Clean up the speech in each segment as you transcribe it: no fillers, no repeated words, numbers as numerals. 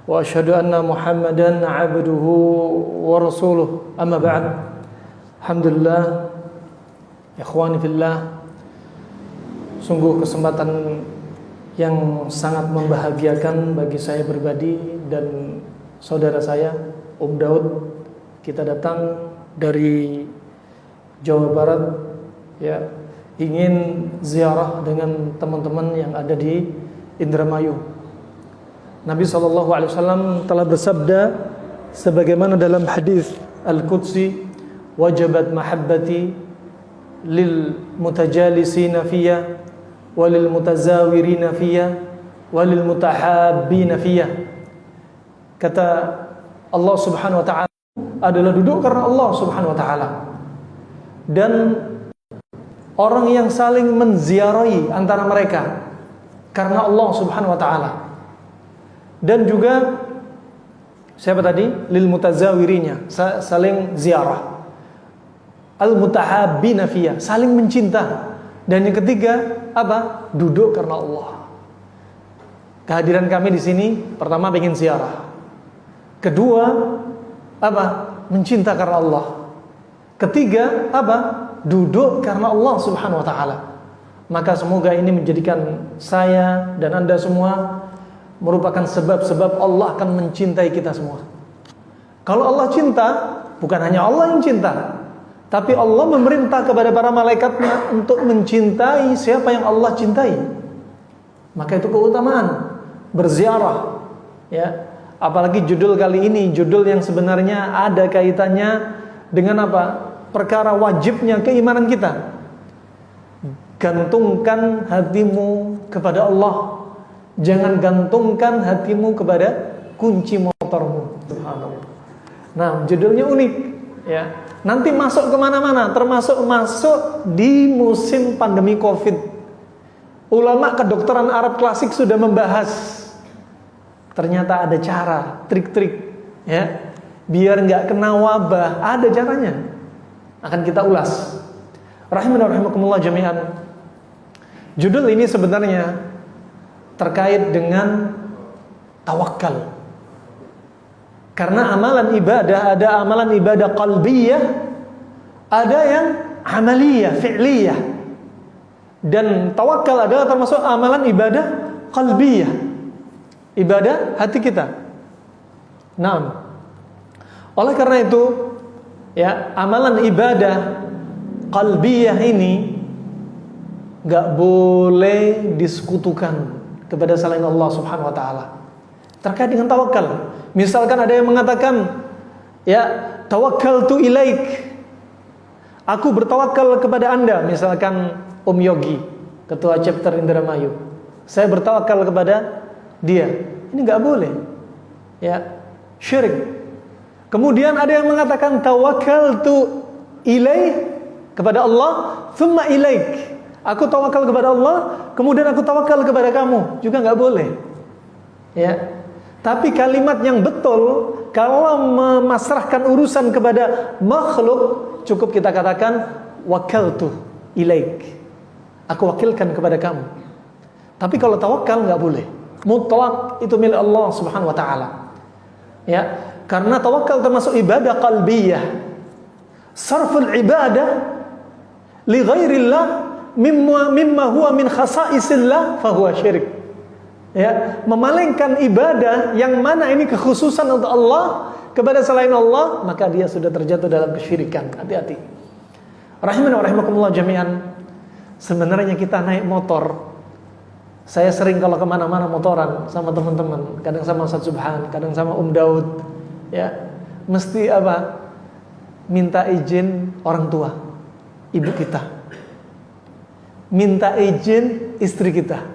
Wa asyhadu anna Muhammadan abduhu wa rasuluh. Amma ba'd. Alhamdulillah, ikhwani fillah, sungguh kesempatan yang sangat membahagiakan bagi saya pribadi dan saudara saya Daud. Kita datang dari Jawa Barat, ya, ingin ziarah dengan teman-teman yang ada di Indramayu. Nabi SAW telah bersabda sebagaimana dalam hadis Al-Qudsi, wajabat mahabbati lil mutajalisina fiyya walil mutazawirina fiyya walil mutahabbina fiyya. Kata Allah Subhanahu wa taala adalah duduk karena Allah Subhanahu wa taala, dan orang yang saling menziarahi antara mereka karena Allah Subhanahu wa taala. Dan juga siapa tadi? Lil mutazawirinya, saling ziarah. Al mutahabbina fiyya, saling mencinta. Dan yang ketiga apa? Duduk karena Allah. Kehadiran kami di sini pertama ingin ziarah. Kedua apa? Mencinta karena Allah. Ketiga apa? Duduk karena Allah Subhanahu wa taala. Maka semoga ini menjadikan saya dan Anda semua merupakan sebab-sebab Allah akan mencintai kita semua. Kalau Allah cinta, bukan hanya Allah yang cinta, tapi Allah memerintah kepada para malaikatnya untuk mencintai siapa yang Allah cintai. Maka itu keutamaan berziarah, ya. Apalagi judul kali ini, judul yang sebenarnya ada kaitannya dengan apa? Perkara wajibnya keimanan kita. Gantungkan hatimu kepada Allah. Jangan gantungkan hatimu kepada kunci motormu. Subhanallah. Nah, judulnya unik, ya. Nanti masuk kemana-mana, termasuk masuk di musim pandemi COVID. Ulama kedokteran Arab klasik sudah membahas. Ternyata ada cara, trik-trik, ya, biar nggak kena wabah. Ada caranya. Akan kita ulas. Rahimana rahimakumullah jami'an. Judul ini sebenarnya terkait dengan tawakal. Karena amalan ibadah, ada amalan ibadah qalbiyah, ada yang amaliyah, fi'liyah. Dan tawakal adalah termasuk amalan ibadah qalbiyah, ibadah hati kita. Nah, oleh karena itu, ya, amalan ibadah qalbiyah ini gak boleh disekutukan kepada selain Allah Subhanahu wa taala. Terkait dengan tawakal, misalkan ada yang mengatakan, ya, tawakkaltu ilaik, aku bertawakal kepada Anda. Misalkan Yogi, ketua chapter Indramayu, saya bertawakal kepada dia. Ini enggak boleh, ya, syirik. Kemudian ada yang mengatakan tawakkaltu ilaih, kepada Allah, thumma ilaik, aku tawakal kepada Allah, kemudian aku tawakal kepada kamu. Juga enggak boleh, ya. Tapi kalimat yang betul, kalau memasrahkan urusan kepada makhluk, cukup kita katakan wakaltu ilaik, aku wakilkan kepada kamu. Tapi kalau tawakal nggak boleh, mutlak, itu milik Allah Subhanahu wa taala. Ya, karena tawakal termasuk ibadah qalbiyah. Sarful ibadah li ghairillah mimma huwa min khasaisillah fahuwa syirik. Ya, memalingkan ibadah yang mana ini kekhususan untuk Allah kepada selain Allah, maka dia sudah terjatuh dalam kesyirikan. Hati-hati. Rahimana wa rahimakumullah jami'an. Sebenarnya kita naik motor, saya sering kalau kemana-mana motoran sama teman-teman, kadang sama Ustaz Subhan, kadang sama Daud, ya, mesti apa? Minta izin orang tua, ibu kita, minta izin istri kita.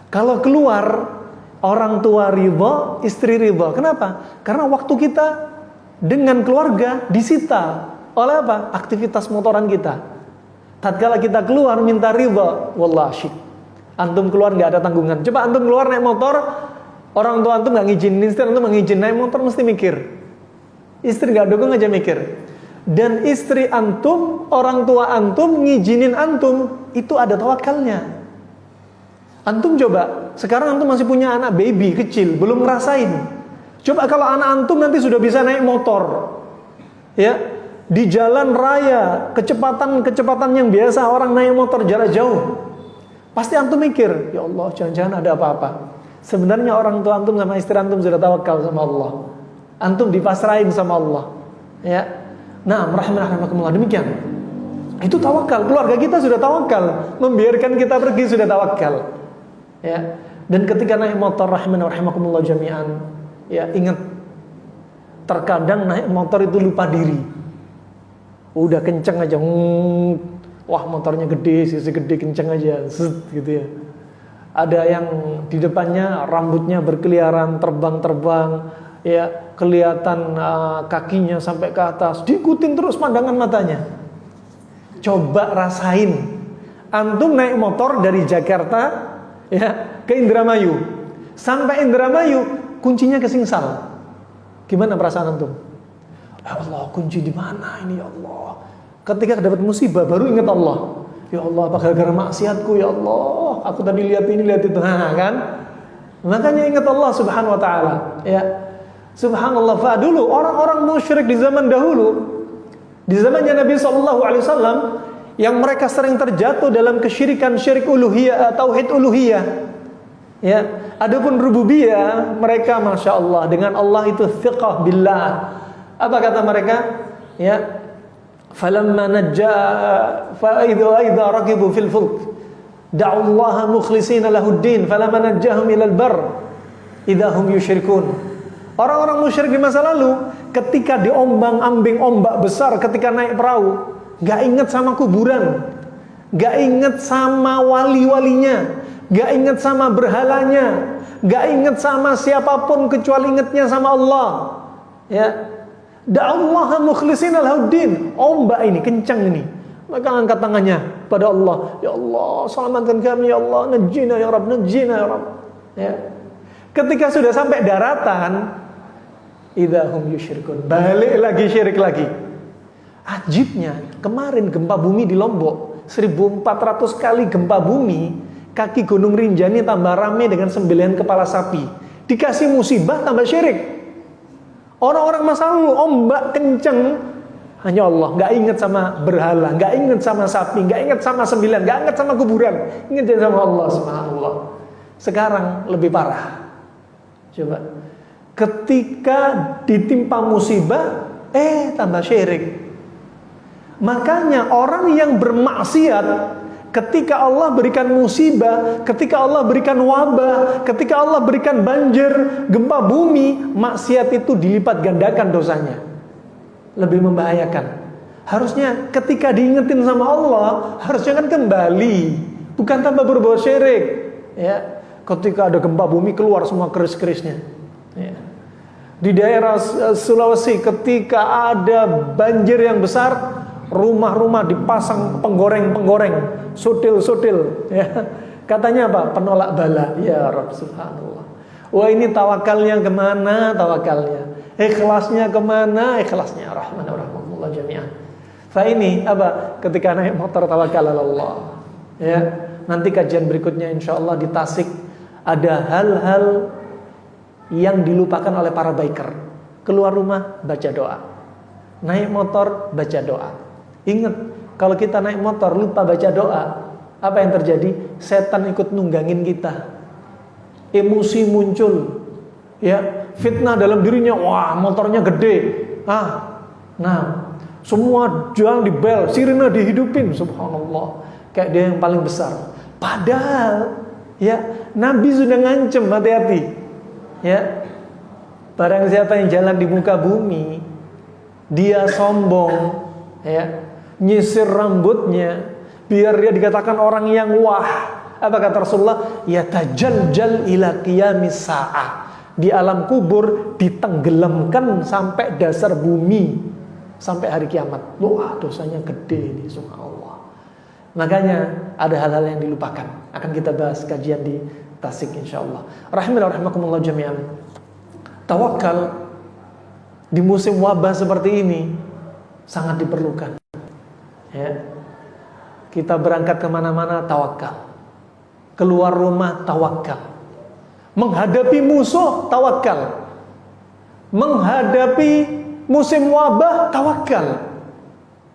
Kalau keluar, orang tua ridha, istri ridha. Kenapa? Karena waktu kita dengan keluarga disita oleh apa? Aktivitas motoran kita. Tatkala kita keluar minta ridha, wallah syik. Antum keluar nggak ada tanggungan. Coba antum keluar naik motor, orang tua antum nggak ngizinin, istri antum nggak ngizinin naik motor, mesti mikir. Istri nggak dukung aja mikir. Dan istri antum, orang tua antum ngizinin antum, itu ada tawakalnya. Antum coba Sekarang antum masih punya anak baby kecil, belum ngerasain. Coba kalau anak antum nanti sudah bisa naik motor, ya, di jalan raya, kecepatan yang biasa orang naik motor jarak jauh, pasti antum mikir, ya Allah, jangan-jangan ada apa-apa. Sebenarnya orang tua antum sama istri antum sudah tawakal sama Allah. Antum dipasrahin sama Allah, ya. Nah, rahimakumullah, demikian. Itu tawakal. Keluarga kita sudah tawakal, membiarkan kita pergi sudah tawakal, ya. Dan ketika naik motor, rahimakumullah jami'an, ya, ingat, terkadang naik motor itu lupa diri. Udah kenceng aja, wah motornya gede, sisi gede, kenceng aja, gitu ya. Ada yang di depannya rambutnya berkeliaran, terbang-terbang, ya, kelihatan kakinya sampai ke atas, diikutin terus pandangan matanya. Coba rasain, antum naik motor dari Jakarta, ya, ke Indramayu, sampai Indramayu kuncinya ke Singsal. Gimana perasaan antum? Ya Allah, kunci di mana ini ya Allah? Ketika dapat musibah baru ingat Allah. Ya Allah, apa gara-gara maksiatku ya Allah? Aku tadi lihat ini, lihat itu, kan? Makanya ingat Allah Subhanahu wa taala, ya. Subhanallah, fa dulu orang-orang musyrik di zaman dahulu, di zamannya Nabi sallallahu alaihi wasallam, yang mereka sering terjatuh dalam kesyirikan, syirik uluhiyah, tauhid uluhiyah. Ya, adapun rububiyah mereka Masya Allah, dengan Allah itu thiqah billah. Apa kata mereka? Ya, falamma najja fa idza raqibu fil fulk da'u Allah mukhlishina lahuddin falamma najjahum ilal bar idza hum yusyrikun. Orang-orang musyrik di masa lalu ketika diombang-ambing ombak besar, ketika naik perahu, enggak ingat sama kuburan, enggak ingat sama wali-walinya, enggak ingat sama berhalanya, enggak ingat sama siapapun kecuali ingatnya sama Allah. Ya. Da'allaha mukhlishina lahuddin. Ombak ini kencang ini, maka angkat tangannya pada Allah. Ya Allah, selamatkan kami ya Allah, najjina ya Rabb, najjina ya Rabb. Ya. Ketika sudah sampai daratan, idahum yusyrikun, balik lagi syirik lagi. Ajibnya, kemarin gempa bumi di Lombok, 1400 kali gempa bumi, kaki Gunung Rinjani tambah rame dengan sembelihan kepala sapi. Dikasih musibah tambah syirik. Orang-orang masa lalu ombak kenceng, hanya Allah, nggak ingat sama berhala, nggak ingat sama sapi, nggak ingat sama sembilan, nggak ingat sama kuburan, ingat sama Allah Subhanallah. Sekarang lebih parah. Coba, ketika ditimpa musibah, tambah syirik. Makanya orang yang bermaksiat, ketika Allah berikan musibah, ketika Allah berikan wabah, ketika Allah berikan banjir, gempa bumi, maksiat itu dilipat gandakan dosanya. Lebih membahayakan. Harusnya ketika diingetin sama Allah, harusnya kan kembali, bukan tambah berbuat syirik. Ya, ketika ada gempa bumi keluar semua keris-kerisnya. Ya. Di daerah Sulawesi ketika ada banjir yang besar, rumah-rumah dipasang penggoreng-penggoreng, sutil-sutil, ya. Katanya apa? Penolak bala. Ya Rabb, subhanallah. Wah, ini tawakalnya kemana? Tawakalnya, ikhlasnya kemana? Ikhlasnya, rahmanallah jami'an. Fa ini apa? Ketika naik motor tawakal Allah. Ya, nanti kajian berikutnya insyaallah di Tasik ada hal-hal yang dilupakan oleh para biker. Keluar rumah baca doa, naik motor baca doa. Ingat, kalau kita naik motor lupa baca doa, apa yang terjadi? Setan ikut nunggangin kita. Emosi muncul, ya, fitnah dalam dirinya. Wah, motornya gede. Nah, semua jalan dibel, sirine dihidupin, subhanallah. Kayak dia yang paling besar. Padahal, ya, Nabi sudah ngancem, hati-hati. Ya, barang siapa yang jalan di muka bumi, dia sombong, ya, nyisir rambutnya biar dia dikatakan orang yang wah. Apa kata Rasulullah? Yatajaljal ila qiyamis sa'ah. Di alam kubur ditenggelamkan sampai dasar bumi, sampai hari kiamat. Wah, dosanya gede ini, subhanallah. Makanya ada hal-hal yang dilupakan. Akan kita bahas kajian di Tasik insyaallah. Rahimakumullah jami'an. Tawakal di musim wabah seperti ini sangat diperlukan. Ya. Kita berangkat kemana-mana tawakal, keluar rumah tawakal, Menghadapi musuh, tawakal. Menghadapi musim wabah, tawakal.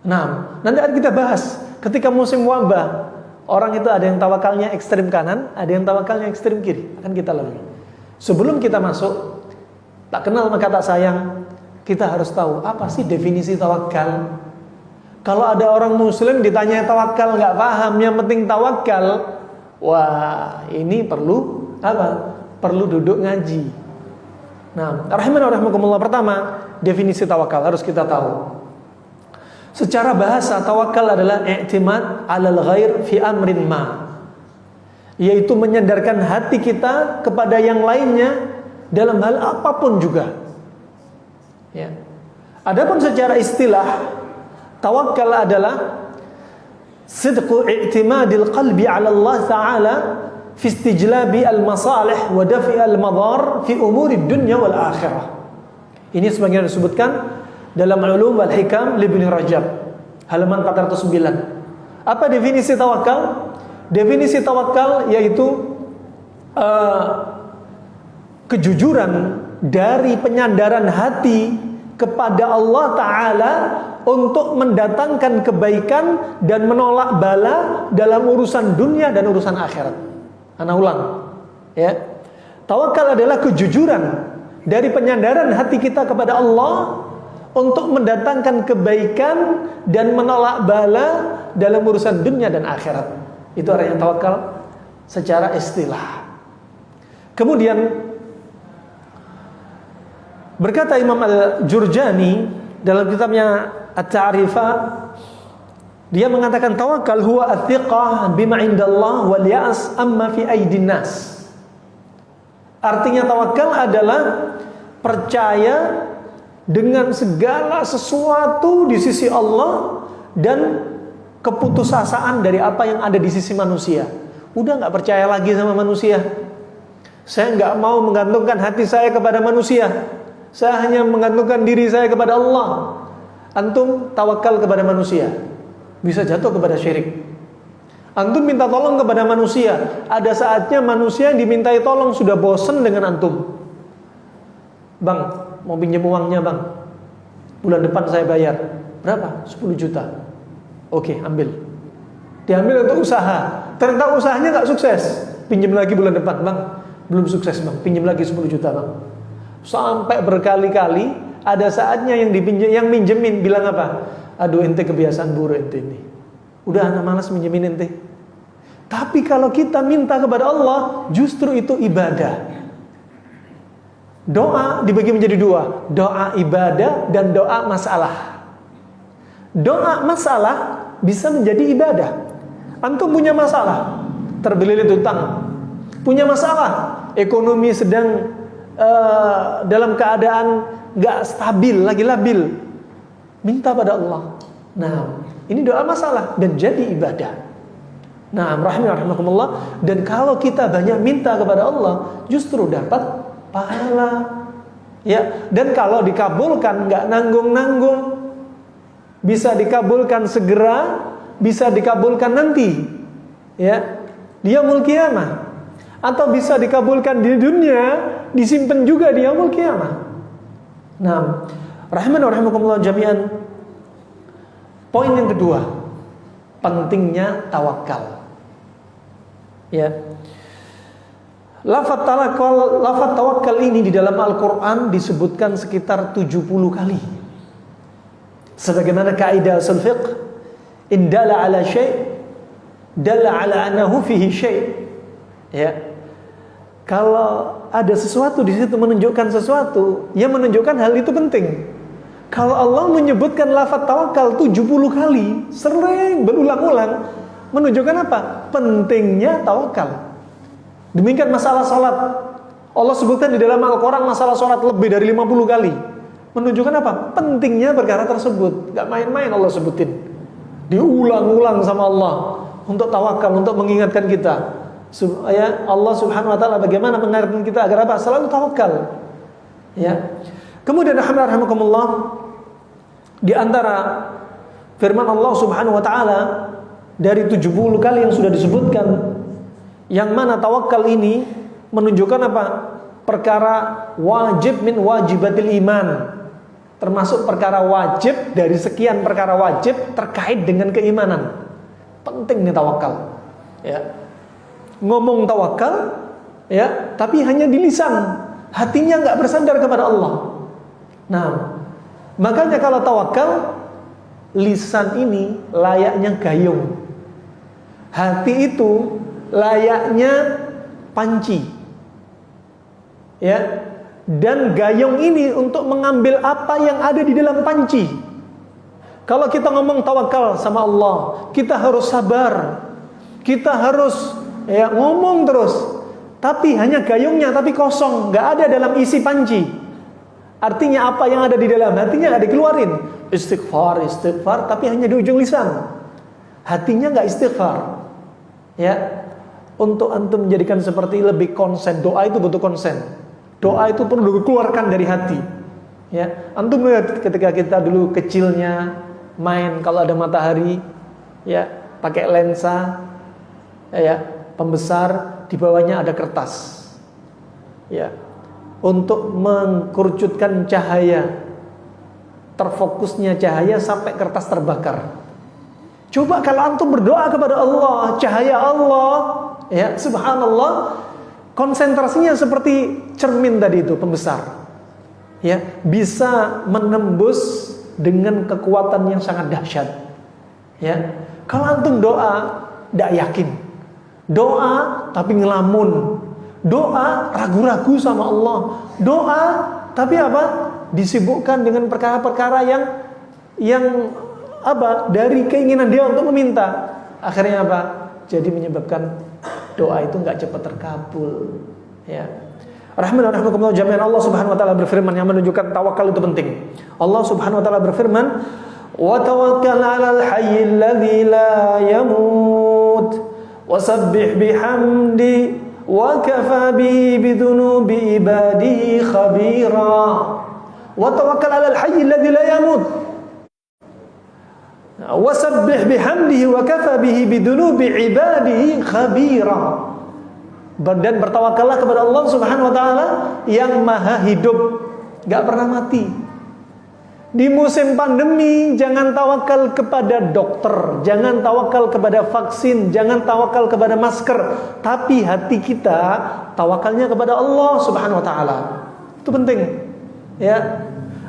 Nah, nanti akan kita bahas. Ketika musim wabah, orang itu ada yang tawakalnya ekstrem kanan, ada yang tawakalnya ekstrem kiri. Akan kita lalui. Sebelum kita masuk, tak kenal maka tak sayang, kita harus tahu apa sih definisi tawakal. Kalau ada orang muslim ditanya tawakal nggak paham, yang penting tawakal, wah ini perlu apa? Perlu duduk ngaji. Nah, rahimanallah, pertama definisi tawakal harus kita tahu. Secara bahasa tawakal adalah i'timad 'alal ghair fi amrin ma, yaitu menyandarkan hati kita kepada yang lainnya dalam hal apapun juga. Ya. Adapun secara istilah, tawakal adalah sidqu i'timadil qalbi 'ala Allah Ta'ala fi istijlabi al-masalih wa daf'i al-madar fi umuri dunya wal akhirah. Ini sebagaimana disebutkan dalam Ulum wal Hikam Ibnu Rajab halaman 409. Apa definisi tawakal? Definisi tawakal yaitu kejujuran dari penyandaran hati kepada Allah Ta'ala untuk mendatangkan kebaikan dan menolak bala dalam urusan dunia dan urusan akhirat. Ana ulang, ya. Tawakal adalah kejujuran dari penyandaran hati kita kepada Allah untuk mendatangkan kebaikan dan menolak bala dalam urusan dunia dan akhirat. Itu artinya tawakal secara istilah. Kemudian berkata Imam Al-Jurjani dalam kitabnya At-Ta'rifah, dia mengatakan tawakal huwa athiqah bima indallah wal ya'as amma fi aidin nas. Artinya tawakal adalah percaya dengan segala sesuatu di sisi Allah dan keputusasaan dari apa yang ada di sisi manusia. Udah nggak percaya lagi sama manusia. Saya nggak mau menggantungkan hati saya kepada manusia. Saya hanya menggantungkan diri saya kepada Allah. Antum tawakal kepada manusia, bisa jatuh kepada syirik. Antum minta tolong kepada manusia, ada saatnya manusia yang dimintai tolong sudah bosan dengan antum. Bang, mau pinjam uangnya bang, bulan depan saya bayar. Berapa? 10 juta. Oke, ambil. Diambil untuk usaha. Ternyata usahanya gak sukses. Pinjam lagi bulan depan, bang. Belum sukses bang, pinjam lagi 10 juta bang. Sampai berkali-kali, ada saatnya yang minjemin bilang apa? Aduh, ente kebiasaan buruk ente ini. Udah anak malas minjemin ente. Tapi kalau kita minta kepada Allah, justru itu ibadah. Doa dibagi menjadi dua, doa ibadah dan doa masalah. Doa masalah bisa menjadi ibadah. Antum punya masalah, terbelilit utang, punya masalah, ekonomi sedang dalam keadaan gak stabil, lagi labil, minta pada Allah. Nah, ini doa masalah dan jadi ibadah. Nah, rahimakumullah. Dan kalau kita banyak minta kepada Allah, justru dapat pahala. Ya, dan kalau dikabulkan nggak nanggung-nanggung, bisa dikabulkan segera, bisa dikabulkan nanti. Ya, di yaumul qiyamah. Atau bisa dikabulkan di dunia, disimpan juga di yaumul qiyamah. Nah, rahimakumullah jami'an. Poin yang kedua, pentingnya tawakal. Ya. Lafaz tawakal ini di dalam Al-Qur'an disebutkan sekitar 70 kali. Sebagaimana kaidah ushul fiqh, in dalla ala syai' dalla ala annahu fihi syai'. Ya. Kalau ada sesuatu di situ menunjukkan sesuatu, ya menunjukkan hal itu penting. Kalau Allah menyebutkan lafaz tawakal 70 kali, sering berulang-ulang, menunjukkan apa? Pentingnya tawakal. Demikian masalah salat. Allah sebutkan di dalam Al-Quran masalah salat lebih dari 50 kali. Menunjukkan apa? Pentingnya perkara tersebut. Gak main-main Allah sebutin. Diulang-ulang sama Allah untuk tawakal, untuk mengingatkan kita. Supaya Allah subhanahu wa ta'ala bagaimana mengingatkan kita agar apa? Selalu tawakal. Ya. Kemudian rahmatullah, di antara firman Allah subhanahu wa ta'ala dari 70 kali yang sudah disebutkan, yang mana tawakal ini menunjukkan apa? Perkara wajib min wajibatil iman. Termasuk perkara wajib dari sekian perkara wajib terkait dengan keimanan. Penting nih tawakal. Ya. Ngomong tawakal, ya, tapi hanya di lisan, hatinya nggak bersandar kepada Allah. Nah, makanya kalau tawakal, lisan ini layaknya gayung, hati itu layaknya panci, ya. Dan gayung ini untuk mengambil apa yang ada di dalam panci. Kalau kita ngomong tawakal sama Allah, kita harus sabar, kita harus ngomong terus, tapi hanya gayungnya, tapi kosong, nggak ada dalam isi panci. Artinya apa yang ada di dalam hatinya nggak dikeluarin. Istighfar, tapi hanya di ujung lisan. Hatinya nggak istighfar. Ya, untuk antum menjadikan seperti lebih konsen. Doa itu butuh konsen. Doa itu perlu dikeluarkan dari hati. Ya, antum lihat ketika kita dulu kecilnya main kalau ada matahari, ya, pakai lensa, ya, pembesar, di bawahnya ada kertas, ya, untuk mengkerucutkan cahaya, terfokusnya cahaya sampai kertas terbakar. Coba kalau antum berdoa kepada Allah, cahaya Allah, ya, subhanallah, konsentrasinya seperti cermin tadi itu, pembesar, ya, bisa menembus dengan kekuatan yang sangat dahsyat. Ya, kalau antum doa tidak yakin, doa tapi ngelamun, doa ragu-ragu sama Allah, doa tapi apa? Disibukkan dengan perkara-perkara yang apa? Dari keinginan dia untuk meminta. Akhirnya apa? Jadi menyebabkan doa itu nggak cepat terkabul. Ya. Rahimahullah jami'an, Allah Subhanahu wa taala berfirman yang menunjukkan tawakal itu penting. Allah Subhanahu wa taala berfirman, "Wa tawakkal 'alal hayyil ladzi la yamut wasabbih bihamdi wa kafa bihi bidunubi ibadihi khabira." Wa tawakkal 'alal hayyil ladzi la yamut wasabbih bihamdihi wa kafa bihi bidunubi ibadihi khabira. Dan bertawakallah kepada Allah Subhanahu wa taala yang maha hidup, gak pernah mati. Di musim pandemi jangan tawakal kepada dokter, jangan tawakal kepada vaksin, jangan tawakal kepada masker, tapi hati kita tawakalnya kepada Allah Subhanahu wa taala. Itu penting. Ya.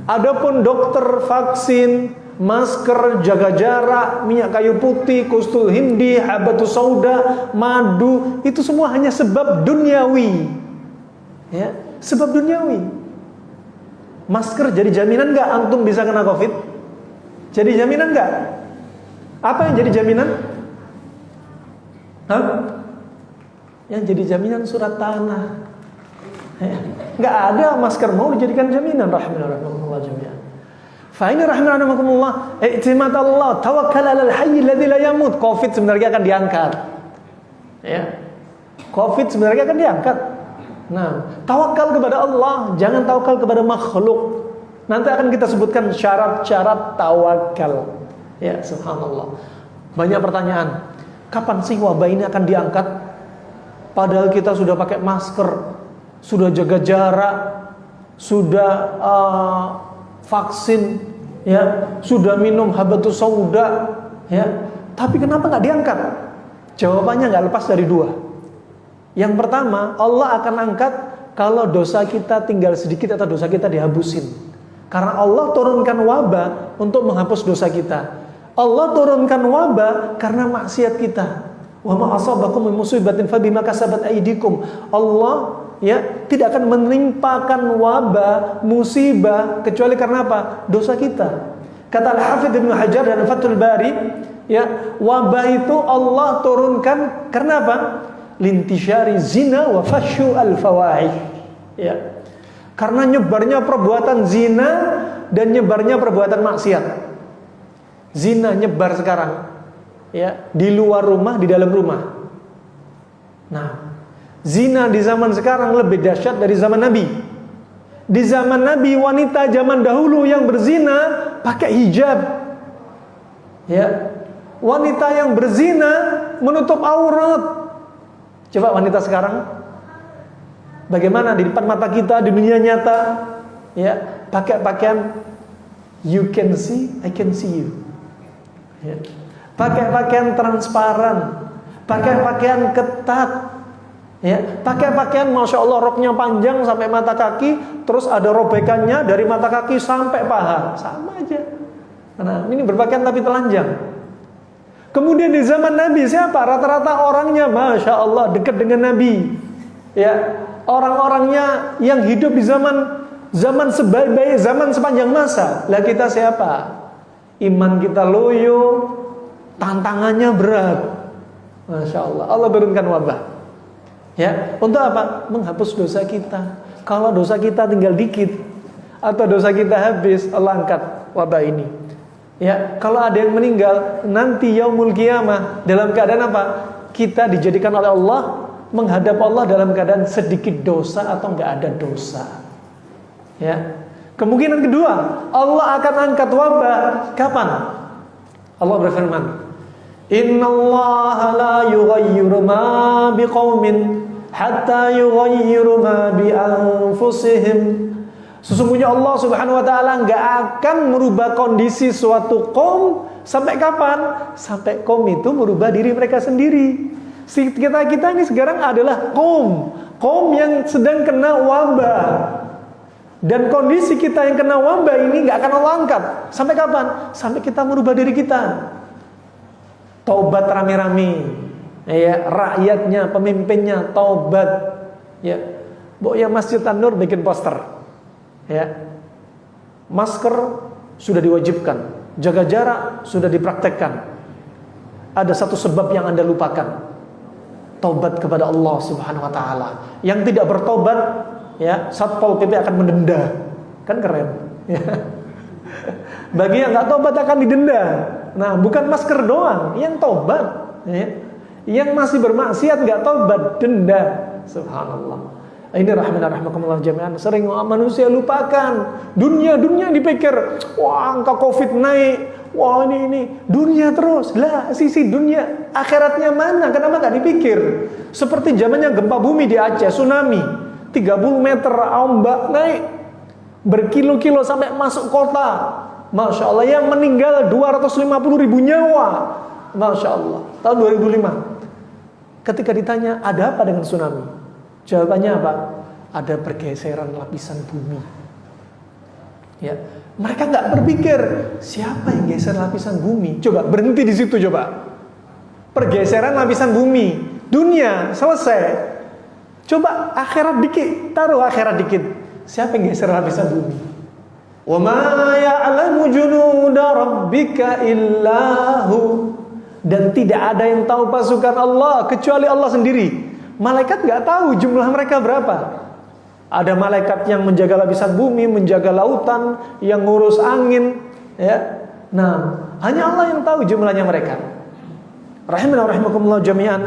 Adapun dokter, vaksin, masker, jaga jarak, minyak kayu putih, kustul hindi, habatus sauda, madu, itu semua hanya sebab duniawi. Ya, sebab duniawi. Masker jadi jaminan nggak antum bisa kena COVID? Jadi jaminan nggak? Apa yang jadi jaminan? Hah? Yang jadi jaminan surat tanah. Nggak ada masker mau dijadikan jaminan. Rahimahullah jami'an. Fa ini rahimahullah, i'timad Allah, tawakkal 'alal hayyil ladzi la yamut. Covid sebenarnya akan diangkat. Ya. Covid sebenarnya akan diangkat. Nah, tawakal kepada Allah, jangan tawakal kepada makhluk. Nanti akan kita sebutkan syarat-syarat tawakal. Ya, subhanallah. Banyak pertanyaan. Kapan sih wabah ini akan diangkat? Padahal kita sudah pakai masker, sudah jaga jarak, sudah vaksin, ya, sudah minum habatus sauda, ya, tapi kenapa nggak diangkat? Jawabannya nggak lepas dari dua. Yang pertama, Allah akan angkat kalau dosa kita tinggal sedikit atau dosa kita dihabusin. Karena Allah turunkan wabah untuk menghapus dosa kita. Allah turunkan wabah karena maksiat kita. Wa ma asabakum min musibatin fabima kasabat aydikum. Allah, ya, tidak akan menimpakan wabah, musibah kecuali karena apa? Dosa kita. Kata Al-Hafidz Ibnu Hajar dan Fathul Bari, ya, wabah itu Allah turunkan karena apa? Lintishari zina wa fashu al-fawahish. Ya. Karena nyebarnya perbuatan zina dan nyebarnya perbuatan maksiat. Zina nyebar sekarang, ya, di luar rumah, di dalam rumah. Nah, zina di zaman sekarang lebih dahsyat dari zaman Nabi. Di zaman Nabi, wanita zaman dahulu yang berzina pakai hijab. Ya. Wanita yang berzina menutup aurat. Coba wanita sekarang, Bagaimana di depan mata kita di dunia nyata, ya, pakai pakaian you can see, I can see you. Ya. Pakai pakaian transparan, pakai pakaian ketat, ya, pakai pakaian masya Allah roknya panjang sampai mata kaki, terus ada robekannya dari mata kaki sampai paha, sama aja. Nah, ini berpakaian tapi telanjang. Kemudian di zaman Nabi siapa? Rata-rata orangnya masya Allah dekat dengan Nabi. Ya, orang-orangnya yang hidup di zaman sebaik-baik, zaman sepanjang masa. Lah kita siapa? Iman kita loyo, tantangannya berat. Masya Allah, Allah turunkan wabah. Ya, untuk apa? Menghapus dosa kita. Kalau dosa kita tinggal dikit atau dosa kita habis, Allah angkat wabah ini. Ya, kalau ada yang meninggal nanti yaumul qiyamah dalam keadaan apa? Kita dijadikan oleh Allah menghadap Allah dalam keadaan sedikit dosa atau enggak ada dosa. Ya. Kemungkinan kedua, Allah akan angkat wabah kapan? Allah berfirman, "Innallaha la yughayyiru ma biqaumin hatta yughayyiru ma bi anfusihim." Sesungguhnya Allah Subhanahu wa taala enggak akan merubah kondisi suatu kaum sampai kapan? Sampai kaum itu merubah diri mereka sendiri. Kita ini sekarang adalah kaum yang sedang kena wabah. Dan kondisi kita yang kena wabah ini enggak akan Allah angkat. Sampai kapan? Sampai kita merubah diri kita. Taubat rame-rame. Ya, rakyatnya, pemimpinnya taubat. Ya. Pokoknya Masjid An-Nur bikin poster. Ya, masker sudah diwajibkan, jaga jarak sudah dipraktekkan. Ada satu sebab yang Anda lupakan, taubat kepada Allah Subhanahu wa taala. Yang tidak bertobat, ya, Satpol PP akan mendenda. Kan keren, ya. Bagi yang nggak tobat akan didenda. Nah, bukan masker doang, yang tobat, ya. Yang masih bermaksiat nggak tobat, denda. Subhanallah. Ini rahmatullah jami'an. Sering manusia lupakan dunia dipikir, wah angka Covid naik, wah ini dunia terus. Lah, sisi dunia akhiratnya mana? Kenapa gak dipikir? Seperti zamannya gempa bumi di Aceh, tsunami, 30 meter ombak naik berkilo-kilo sampai masuk kota. Masya Allah, yang meninggal 250.000 nyawa. Masya Allah, tahun 2005. Ketika ditanya ada apa dengan tsunami, jawabannya apa? Ada pergeseran lapisan bumi. Ya, mereka nggak berpikir siapa yang geser lapisan bumi. Coba berhenti di situ coba. Pergeseran lapisan bumi, dunia selesai. Coba akhirat dikit, taruh akhirat dikit. Siapa yang geser lapisan bumi? Wa ma ya'lamu junuda rabbika illahu. Dan tidak ada yang tahu pasukan Allah kecuali Allah sendiri. Malaikat nggak tahu jumlah mereka berapa. Ada malaikat yang menjaga lapisan bumi, menjaga lautan, yang ngurus angin, ya. Nah, hanya Allah yang tahu jumlahnya mereka. Rahimana rahimakumullah jami'an.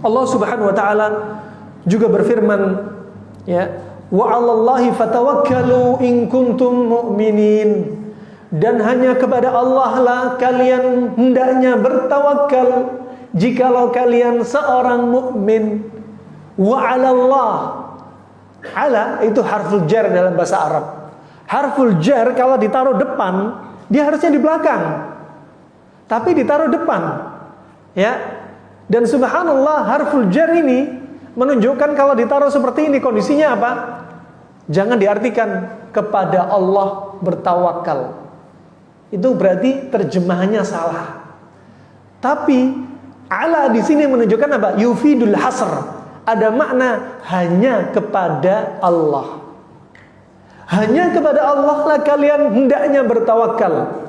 Allah Subhanahu wa taala juga berfirman, ya, wa 'alallahi fatawakkalu in kuntum mu'minin. Dan hanya kepada Allah lah kalian hendaknya bertawakal jikalau kalian seorang mukmin. Wa 'alallah. Ala itu harful jar dalam bahasa Arab. Harful jar kalau ditaruh depan, dia harusnya di belakang. Tapi ditaruh depan. Ya. Dan subhanallah, harful jar ini menunjukkan kalau ditaruh seperti ini kondisinya apa? Jangan diartikan kepada Allah bertawakal. Itu berarti terjemahannya salah. Tapi ala di sini menunjukkan apa? Yufidul hasr. Ada makna hanya kepada Allah. Hanya kepada Allah lah kalian hendaknya bertawakal.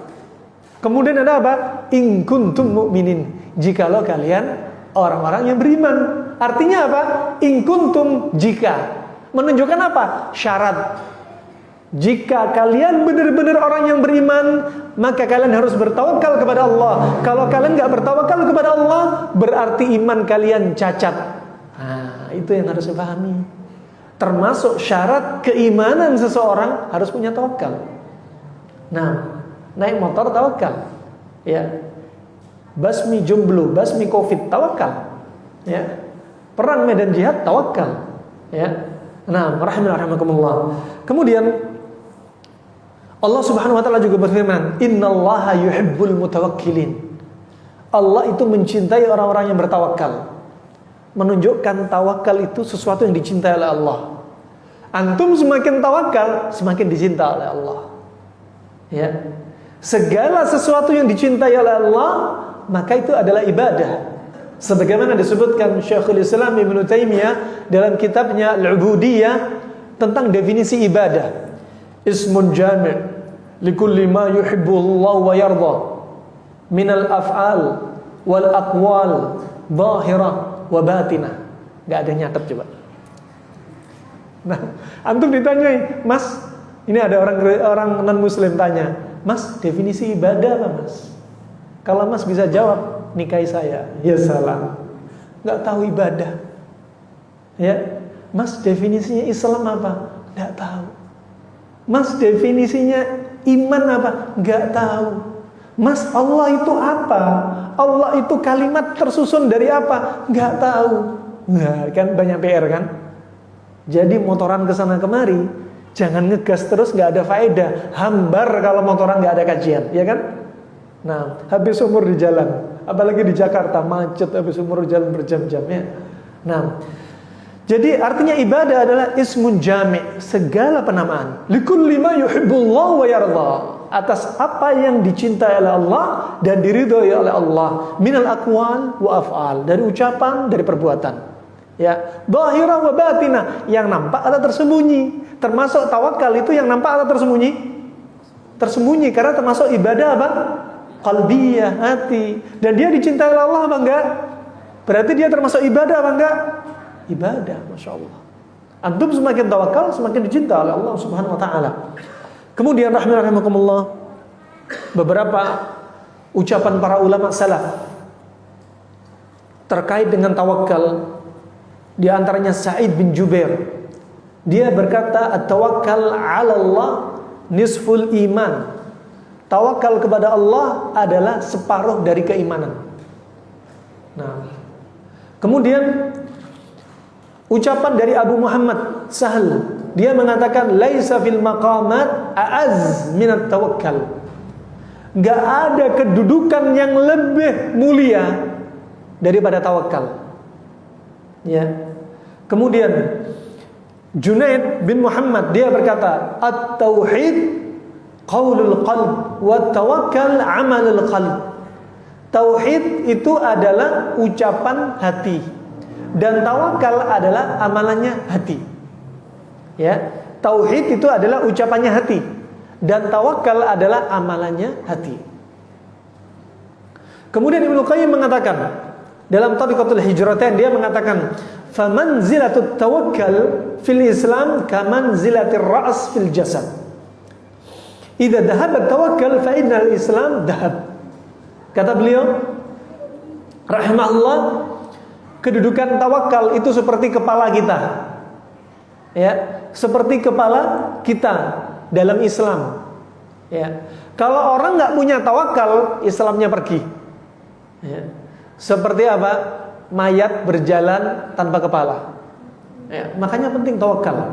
Kemudian ada apa? In kuntum mu'minin. Jikalau kalian orang-orang yang beriman. Artinya apa? In kuntum, jika. Menunjukkan apa? Syarat. Jika kalian benar-benar orang yang beriman, maka kalian harus bertawakal kepada Allah. Kalau kalian gak bertawakal kepada Allah, berarti iman kalian cacat. Nah, itu yang harus dipahami. Termasuk syarat keimanan seseorang harus punya tawakal. Nah, naik motor tawakal. Ya. Basmi jomblo, basmi Covid tawakal. Ya. Perang medan jihad tawakal. Ya. Nah, rahimakumullah. Kemudian Allah Subhanahu wa taala juga berfirman, "Innallaha yuhibbul mutawakkilin." Allah itu mencintai orang-orang yang bertawakal. Menunjukkan tawakal itu sesuatu yang dicintai oleh Allah. Antum semakin tawakal, semakin dicintai oleh Allah. Ya. Segala sesuatu yang dicintai oleh Allah, maka itu adalah ibadah. Sebagaimana disebutkan Syekhul Islam Ibnu Taimiyah dalam kitabnya Al-Ubudiyah tentang definisi ibadah. Ismun jami' likulli ma yuhibbu Allah wa yarda minal af'al wal aqwal zahirah wa batinah. Enggak ada nyatet coba. Nah, antum ditanyai, "Mas, ini ada orang non muslim tanya, "Mas, definisi ibadah apa, Mas?" Kalau Mas bisa jawab, nikahi saya. Ya salah. Enggak tahu ibadah. Ya. Mas, definisinya Islam apa? Enggak tahu. Mas, definisinya iman apa? Enggak tahu. Mas, Allah itu apa? Allah itu kalimat tersusun dari apa? Enggak tahu. Nah, kan banyak PR kan? Jadi motoran kesana kemari, jangan ngegas terus, enggak ada faedah. Hambar kalau motoran enggak ada kajian, ya kan? Nah, habis umur di jalan, apalagi di Jakarta macet, habis umur di jalan berjam-jam ya. Nah, jadi artinya ibadah adalah ismun jami', segala penamaan. Likulli ma yuhibbullahu wa yarda, atas apa yang dicintai oleh Allah dan diridhoi oleh Allah, minal aqwal wa af'al, dari ucapan, dari perbuatan. Ya, zahira wa batinah, yang nampak atau tersembunyi. Termasuk tawakal itu yang nampak atau tersembunyi? Tersembunyi, karena termasuk ibadah apa? Qalbiyah, hati. Dan dia dicintai oleh Allah apa enggak? Berarti dia termasuk ibadah apa enggak? Ibadah, Masya Allah. Antum semakin tawakal, semakin dicintai oleh Allah Subhanahu wa ta'ala. Kemudian rahimakumullah, beberapa ucapan para ulama salaf terkait dengan tawakal. Di antaranya Sa'id bin Jubair. Dia berkata, "At-tawakkal 'ala Allah nisful iman." Tawakal kepada Allah adalah separuh dari keimanan. Nah, kemudian ucapan dari Abu Muhammad Sahal, dia mengatakan, "Laisa fil maqamat a'az minat tawakkal." Enggak ada kedudukan yang lebih mulia daripada tawakal. Ya. Kemudian Junaid bin Muhammad, dia berkata, "At-tauhid qaulul qalb wa tawakkal amalul qalb." Tauhid itu adalah ucapan hati dan tawakal adalah amalannya hati. Ya, tauhid itu adalah ucapannya hati dan tawakal adalah amalannya hati. Kemudian Ibnu Qayyim mengatakan dalam Tariqatul Hijratain, dia mengatakan, "Famanzilatut tawakkal fil Islam kamanzilatir ra's fil jasad. Idza dhahaba tawakkal fa innal Islam dhahab." Kata beliau rahimahullah, kedudukan tawakal itu seperti kepala kita. Ya, seperti kepala kita dalam Islam. Ya. Kalau orang enggak punya tawakal, Islamnya pergi. Ya. Seperti apa? Mayat berjalan tanpa kepala. Ya, makanya penting tawakal.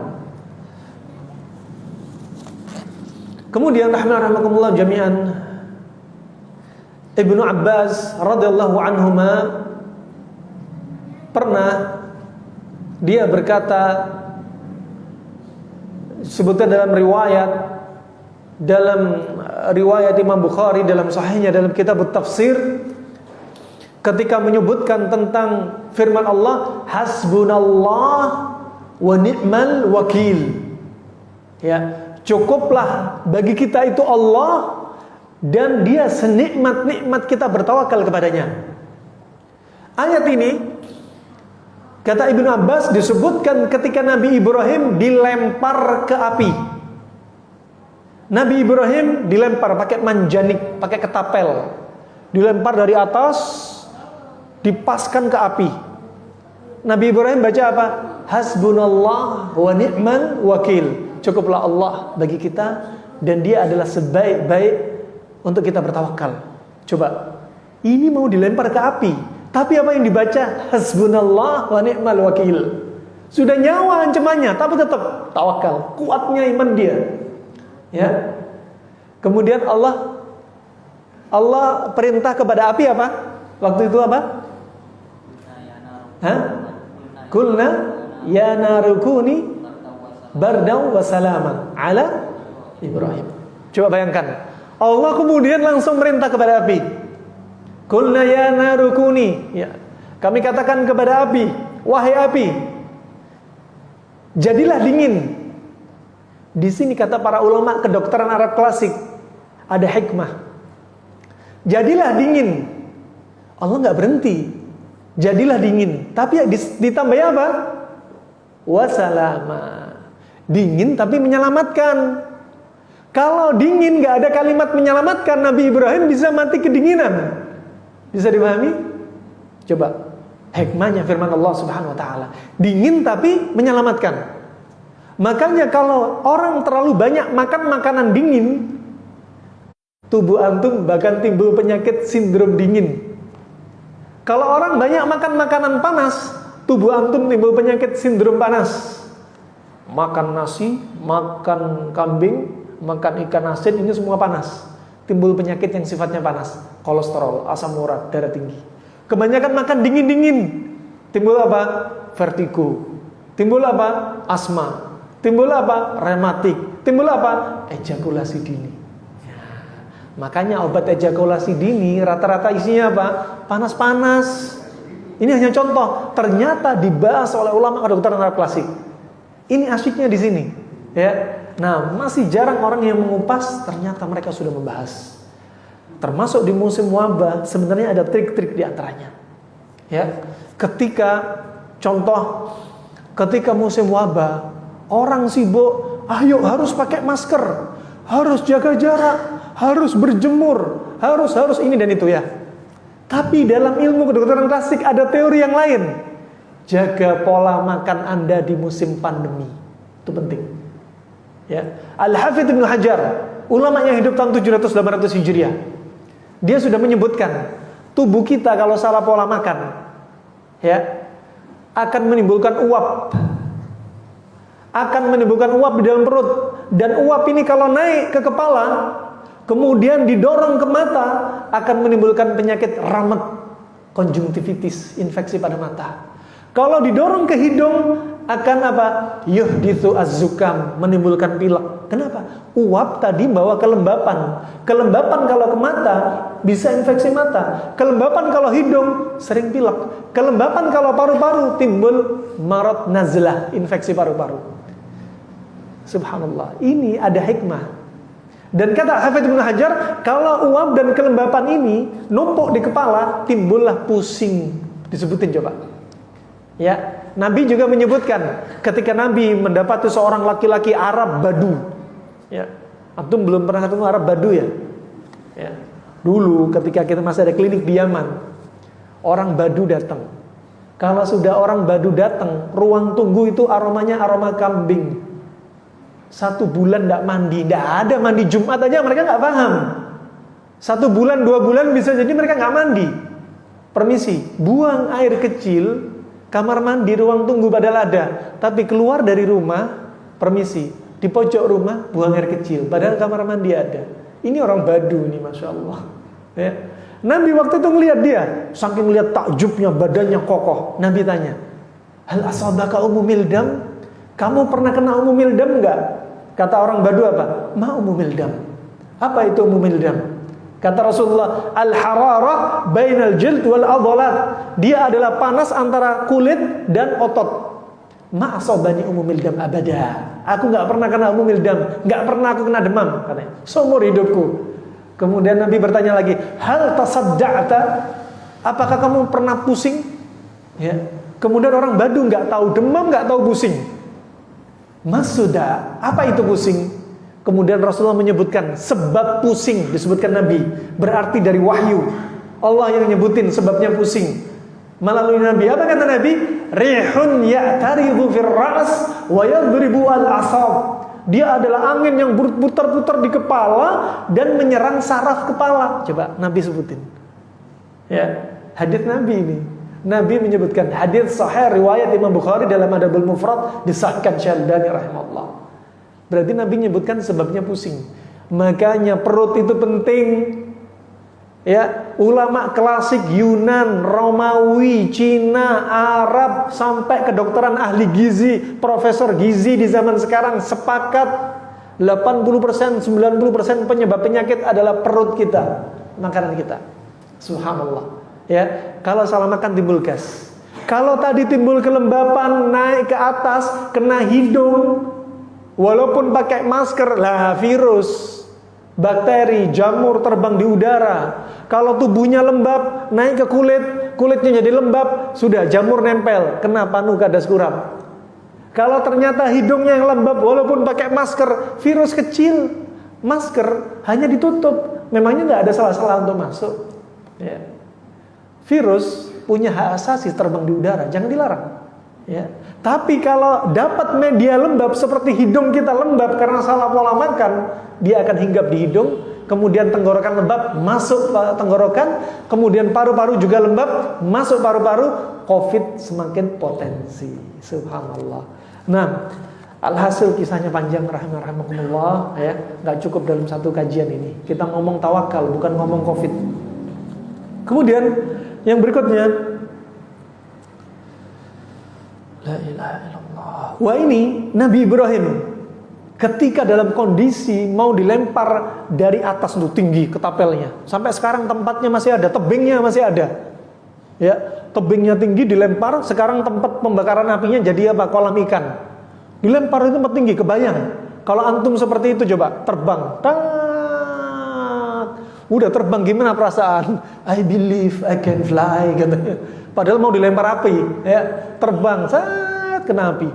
Kemudian rahimakumullah jami'an, Ibnu Abbas radhiyallahu anhuma pernah dia berkata, sebutkan dalam riwayat Imam Bukhari dalam sahihnya dalam kitab Tafsir, ketika menyebutkan tentang firman Allah, "Hasbunallah wa ni'mal wakil." Ya, cukuplah bagi kita itu Allah dan dia senikmat-nikmat kita bertawakal kepadanya. Ayat ini, kata Ibnu Abbas, disebutkan ketika Nabi Ibrahim dilempar ke api. Nabi Ibrahim dilempar pakai manjanik, pakai ketapel. Dilempar dari atas, dipaskan ke api. Nabi Ibrahim baca apa? Hasbunallah wa ni'mal wakil. Cukuplah Allah bagi kita dan dia adalah sebaik-baik untuk kita bertawakal. Coba, ini mau dilempar ke api, tapi apa yang dibaca? Hasbunallah wa ni'mal wakil. Sudah nyawa ancamannya, tapi tetap tawakal. Kuatnya iman dia. Ya. Kemudian Allah perintah kepada api apa? Waktu itu apa? Kulna ya narukuni bardaw wa salaman ala Ibrahim. Coba bayangkan. Allah kemudian langsung merintah kepada api. Kulna ya narukuni. Ya. Kami katakan kepada api, wahai api, jadilah dingin. Di sini kata para ulama kedokteran Arab klasik, ada hikmah. Jadilah dingin. Allah nggak berhenti. Jadilah dingin. Tapi ditambahnya apa? Wasalama. Dingin tapi menyelamatkan. Kalau dingin nggak ada kalimat menyelamatkan, Nabi Ibrahim bisa mati kedinginan. Bisa dipahami? Coba. Hikmahnya firman Allah Subhanahu wa taala. Dingin tapi menyelamatkan. Makanya kalau orang terlalu banyak makan makanan dingin, tubuh antum bahkan timbul penyakit sindrom dingin. Kalau orang banyak makan makanan panas, tubuh antum timbul penyakit sindrom panas. Makan nasi, makan kambing, makan ikan asin, ini semua panas. Timbul penyakit yang sifatnya panas. Kolesterol, asam urat, darah tinggi. Kebanyakan makan dingin-dingin, timbul apa? Vertigo. Timbul apa? Asma. Timbul apa? Rematik. Timbul apa? Ejakulasi dini. Ya. Makanya obat ejakulasi dini rata-rata isinya apa? Panas-panas. Ini hanya contoh. Ternyata dibahas oleh ulama kedokteran Arab klasik. Ini asyiknya di sini. Ya. Nah, masih jarang orang yang mengupas. Ternyata mereka sudah membahas. Termasuk di musim wabah, sebenarnya ada trik-trik di antaranya. Ya. Ketika musim wabah, orang sibuk, ayo harus pakai masker, harus jaga jarak, harus berjemur, harus ini dan itu ya. Tapi dalam ilmu kedokteran klasik ada teori yang lain. Jaga pola makan Anda di musim pandemi. Itu penting. Ya. Al-Hafidz Ibnu Hajar, ulama yang hidup tahun 700-800 Hijriah. Dia sudah menyebutkan tubuh kita kalau salah pola makan, ya, akan menimbulkan uap. Akan menimbulkan uap di dalam perut. Dan uap ini kalau naik ke kepala, kemudian didorong ke mata, akan menimbulkan penyakit ramet, konjungtivitis, infeksi pada mata. Kalau didorong ke hidung, akan apa? Yuhditsu az-zukam, menimbulkan pilek. Kenapa? Uap tadi bawa kelembapan. Kelembapan kalau ke mata bisa infeksi mata. Kelembapan kalau hidung sering pilek. Kelembapan kalau paru-paru timbul marad nazlah, infeksi paru-paru. Subhanallah, ini ada hikmah. Dan kata Hafidz Ibnu Hajar, kalau uap dan kelembapan ini numpuk di kepala, timbullah pusing. Disebutin coba. Ya, Nabi juga menyebutkan ketika Nabi mendapati seorang laki-laki Arab Badu. Ya, antum belum pernah ketemu Arab Badu ya? Ya. Dulu ketika kita masih ada klinik di Yaman, orang Badu datang. Kalau sudah orang Badu datang, ruang tunggu itu aromanya aroma kambing. 1 bulan tidak mandi, tidak ada mandi Jumat aja mereka nggak paham. 1 bulan 2 bulan bisa jadi mereka nggak mandi. Permisi, buang air kecil. Kamar mandi, ruang tunggu padahal ada, tapi keluar dari rumah, permisi, di pojok rumah buang air kecil, padahal kamar mandi ada. Ini orang Badu ini, masya Allah. Ya. Nabi waktu itu ngelihat dia, saking lihat takjubnya, badannya kokoh. Nabi tanya, hal asabaka umumil dam? Kamu pernah kena umumil dam enggak? Kata orang Badu apa? Ma umumil dam. Apa itu umumil dam? Kata Rasulullah, al-hararah bainal jild wal adhalat. Dia adalah panas antara kulit dan otot. Ma asabani umumil dam abada. Aku enggak pernah kena umumil dam, enggak pernah aku kena demam katanya. Seumur hidupku. Kemudian Nabi bertanya lagi, hal tasadda'ta? Apakah kamu pernah pusing? Ya. Kemudian orang Badu enggak tahu demam, enggak tahu pusing. Masuda, apa itu pusing? Kemudian Rasulullah menyebutkan sebab pusing, disebutkan Nabi, berarti dari wahyu. Allah yang nyebutin sebabnya pusing melalui Nabi. Apa kata Nabi? Rihun ya'taridhu fir ra's wa yadribu al-asab. Dia adalah angin yang berputar-putar di kepala dan menyerang saraf kepala. Coba Nabi sebutin. Ya, hadits Nabi ini. Nabi menyebutkan hadis sahih riwayat Imam Bukhari dalam Adabul Mufrad disahkan Syalbani rahimahullah. Berarti Nabi menyebutkan sebabnya pusing. Makanya perut itu penting. Ya, ulama klasik Yunan, Romawi, Cina, Arab sampai kedokteran ahli gizi, profesor gizi di zaman sekarang sepakat 80%, 90% penyebab penyakit adalah perut kita, makanan kita. Subhanallah. Ya, kalau salah makan timbul gas. Kalau tadi timbul kelembapan naik ke atas, kena hidung, walaupun pakai masker, lah virus, bakteri, jamur terbang di udara. Kalau tubuhnya lembab, naik ke kulit, kulitnya jadi lembab, sudah jamur nempel, kena panu kadas kuram. Kalau ternyata hidungnya yang lembab, walaupun pakai masker, virus kecil, masker hanya ditutup, memangnya nggak ada salah-salah untuk masuk. Ya. Virus punya hak asasi terbang di udara, jangan dilarang. Ya. Tapi kalau dapat media lembab seperti hidung kita lembab karena salah pola makan, dia akan hinggap di hidung, kemudian tenggorokan lembab masuk tenggorokan, kemudian paru-paru juga lembab masuk paru-paru, COVID semakin potensi. Subhanallah. Nah, alhasil kisahnya panjang rahimahumullah, ya, nggak cukup dalam satu kajian ini. Kita ngomong tawakal, bukan ngomong COVID. Kemudian yang berikutnya, la ilaha illallah. Wah, ini Nabi Ibrahim ketika dalam kondisi mau dilempar dari atas untuk tinggi ketapelnya. Sampai sekarang tempatnya masih ada, tebingnya masih ada. Ya, tebingnya tinggi dilempar, sekarang tempat pembakaran apinya jadi apa? Kolam ikan. Dilempar itu tempat tinggi, kebayang. Kalau antum seperti itu coba terbang. Udah terbang gimana perasaan? I believe I can fly katanya. Padahal mau dilempar api, ya, terbang saat kena api.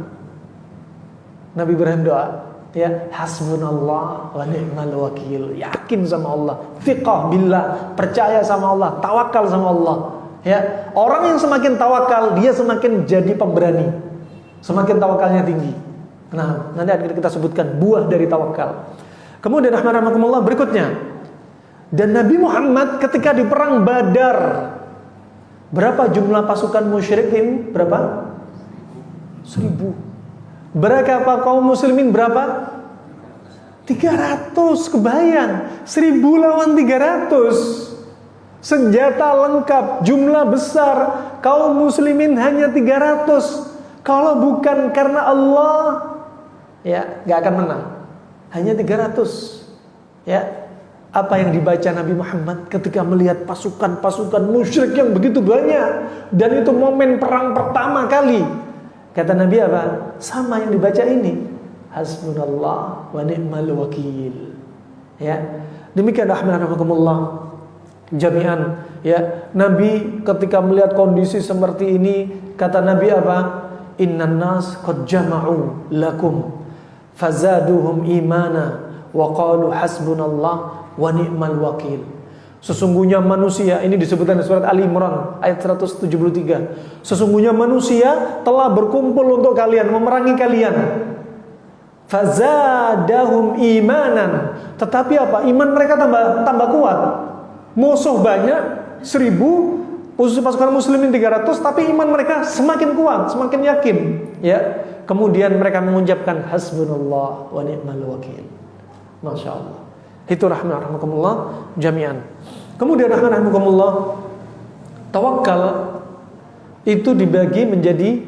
Nabi Ibrahim doa, ya, hasbunallah wa ni'mal wakil. Yakin sama Allah, thiqah billah, percaya sama Allah, tawakal sama Allah. Ya, orang yang semakin tawakal, dia semakin jadi pemberani. Semakin tawakalnya tinggi. Nah, nanti akan kita sebutkan buah dari tawakal. Kemudian rahmatullah berikutnya. Dan Nabi Muhammad ketika di perang Badar, berapa jumlah pasukan musyrikin? Berapa? 1000. Berapa kaum muslimin? Berapa? 300. Kebayang, 1000 lawan 300. Senjata lengkap, jumlah besar, kaum muslimin hanya 300. Kalau bukan karena Allah, ya, gak akan menang. Hanya 300. Ya, apa yang dibaca Nabi Muhammad ketika melihat pasukan-pasukan musyrik yang begitu banyak, dan itu momen perang pertama kali. Kata Nabi apa? Sama yang dibaca ini. Hasbunallah wa ni'mal wakil. Ya, demikian rahmatullah jami'an. Ya, Nabi ketika melihat kondisi seperti ini, kata Nabi apa? Innan nas qad jama'u lakum fazaduhum imana wa qalu hasbunallah wa ni'mal wakil. Sesungguhnya manusia, ini disebutkan di surat Ali Imran ayat 173. Sesungguhnya manusia telah berkumpul untuk kalian, memerangi kalian. Fazadahum imanan. Tetapi apa? Iman mereka tambah kuat. Musuh banyak 1000, pasukan muslimin 300, tapi iman mereka semakin kuat, semakin yakin. Ya. Kemudian mereka mengucapkan hasbunallah wa ni'mal wakil. Masya Allah. Itu rahmatullah jami'an. Kemudian rahmatullah, tawakal itu dibagi menjadi